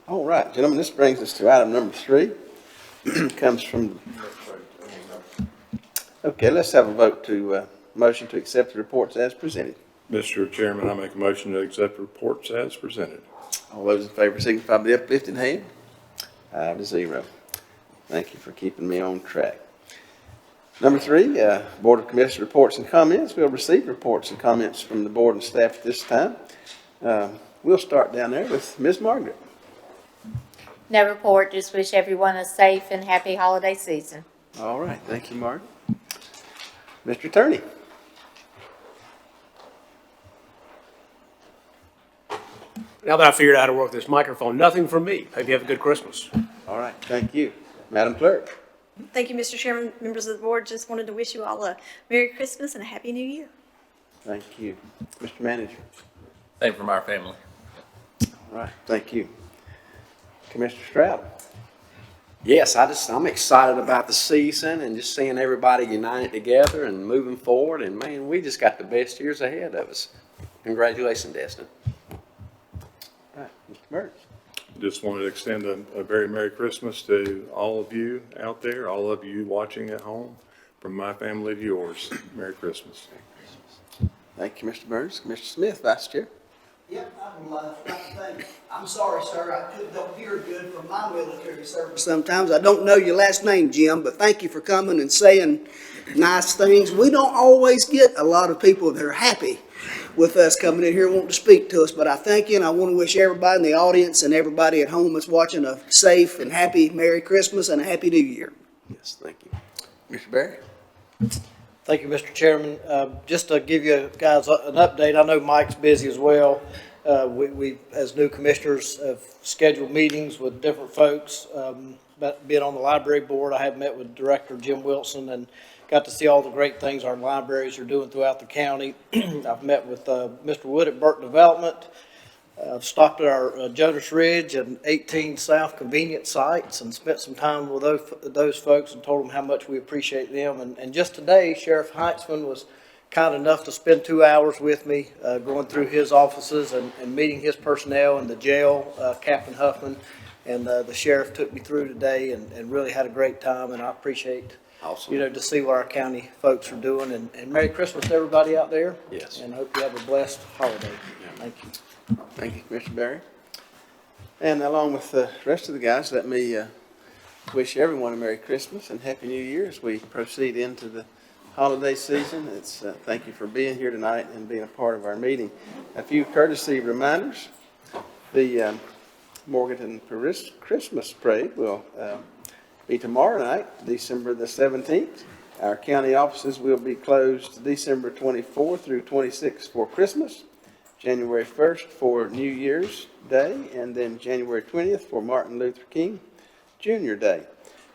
All right, gentlemen, this brings us to item number 3. Comes from, okay, let's have a vote to, motion to accept the reports as presented. Mr. Chairman, I make a motion to accept the reports as presented. All those in favor signify by the uplifted hand. 5-0. Thank you for keeping me on track. Number 3, Board of Commissioners reports and comments. We'll receive reports and comments from the board and staff at this time. We'll start down there with Ms. Margaret. No report, just wish everyone a safe and happy holiday season. All right, thank you, Mark. Mr. Attorney? Now that I figured out how to work this microphone, nothing from me. Hope you have a good Christmas. All right, thank you. Madam Clerk? Thank you, Mr. Chairman, members of the board. Just wanted to wish you all a Merry Christmas and a Happy New Year. Thank you. Mr. Manager? Same from our family. All right, thank you. Commissioner Stroud? Yes, I'm excited about the season and just seeing everybody united together and moving forward. And man, we just got the best years ahead of us. Congratulations, Destin. All right, Mr. Burns? Just wanted to extend a very Merry Christmas to all of you out there, all of you watching at home. From my family to yours, Merry Christmas. Thank you, Mr. Burns. Commissioner Smith, Vice Chair? Yep, I'm sorry, sir, I don't hear good from my military service sometimes. I don't know your last name, Jim, but thank you for coming and saying nice things. We don't always get a lot of people that are happy with us coming in here wanting to speak to us, but I thank you, and I want to wish everybody in the audience and everybody at home that's watching a safe and happy Merry Christmas and a Happy New Year. Yes, thank you. Mr. Barry? Thank you, Mr. Chairman. Just to give you guys an update, I know Mike's busy as well. We, as new commissioners, have scheduled meetings with different folks. About being on the library board, I have met with Director Jim Wilson and got to see all the great things our libraries are doing throughout the county. I've met with Mr. Wood at Burke Development. I've stopped at our Jonas Ridge and 18 South convenience sites and spent some time with those folks and told them how much we appreciate them. And just today, Sheriff Heitzman was kind enough to spend 2 hours with me going through his offices and meeting his personnel in the jail, Captain Huffman. And the sheriff took me through today and really had a great time, and I appreciate, Awesome. to see what our county folks are doing. And Merry Christmas to everybody out there. Yes. And hope you have a blessed holiday. Thank you. Thank you, Commissioner Barry. And along with the rest of the guys, let me wish everyone a Merry Christmas and Happy New Year as we proceed into the holiday season. It's thank you for being here tonight and being a part of our meeting. A few courtesy reminders. The Morganton Christmas Parade will be tomorrow night, December the 17th. Our county offices will be closed December 24th through 26th for Christmas, January 1st for New Year's Day, and then January 20th for Martin Luther King Jr. Day.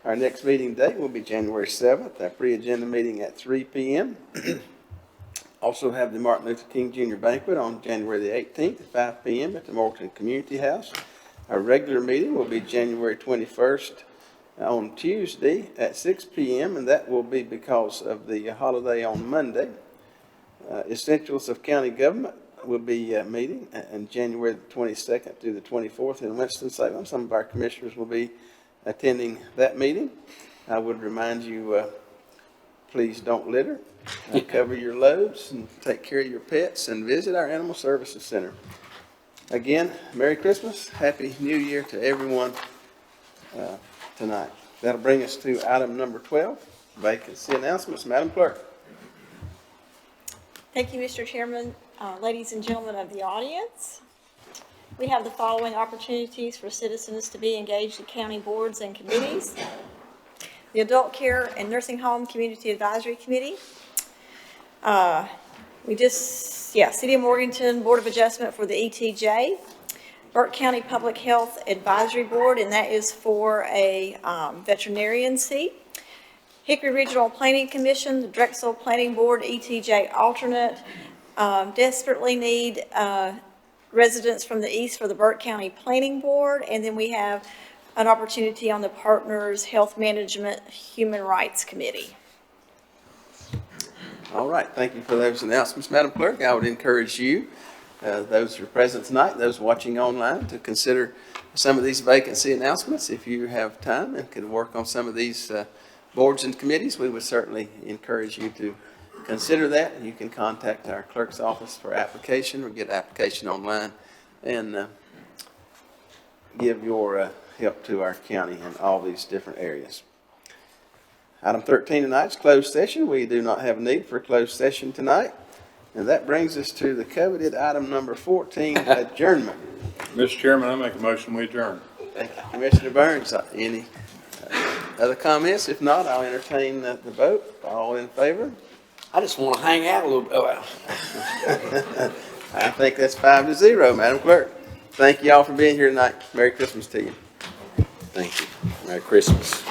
Our next meeting date will be January 7th, our pre-agenda meeting at 3 p.m. Also have the Martin Luther King Jr. Banquet on January the 18th at 5 p.m. at the Morganton Community House. Our regular meeting will be January 21st on Tuesday at 6 p.m., and that will be because of the holiday on Monday. Essentials of County Government will be meeting on January the 22nd through the 24th in Winston-Salem. Some of our commissioners will be attending that meeting. I would remind you, please don't litter, cover your loads, and take care of your pets, and visit our Animal Services Center. Again, Merry Christmas, Happy New Year to everyone tonight. That'll bring us to item number 12, vacancy announcements. Madam Clerk. Thank you, Mr. Chairman. Ladies and gentlemen of the audience, we have the following opportunities for citizens to be engaged in county boards and committees. The Adult Care and Nursing Home Community Advisory Committee. City of Morganton Board of Adjustment for the ETJ. Burke County Public Health Advisory Board, and that is for a veterinarian seat. Hickory Regional Planning Commission, the Drexel Planning Board, ETJ alternate. Desperately need residents from the east for the Burke County Planning Board. And then we have an opportunity on the Partners Health Management Human Rights Committee. All right, thank you for those announcements, Madam Clerk. I would encourage you, those who are present tonight, those watching online, to consider some of these vacancy announcements. If you have time and could work on some of these boards and committees, we would certainly encourage you to consider that. You can contact our clerk's office for application or get application online and give your help to our county in all these different areas. Item 13 tonight is closed session. We do not have a need for a closed session tonight. And that brings us to the coveted item number 14, adjournment. Mr. Chairman, I make a motion we adjourn. Thank you, Commissioner Burns. Any other comments? If not, I'll entertain the vote. All in favor? I just want to hang out a little bit. I think that's 5-0, Madam Clerk. Thank you all for being here tonight. Merry Christmas to you. Thank you. Merry Christmas.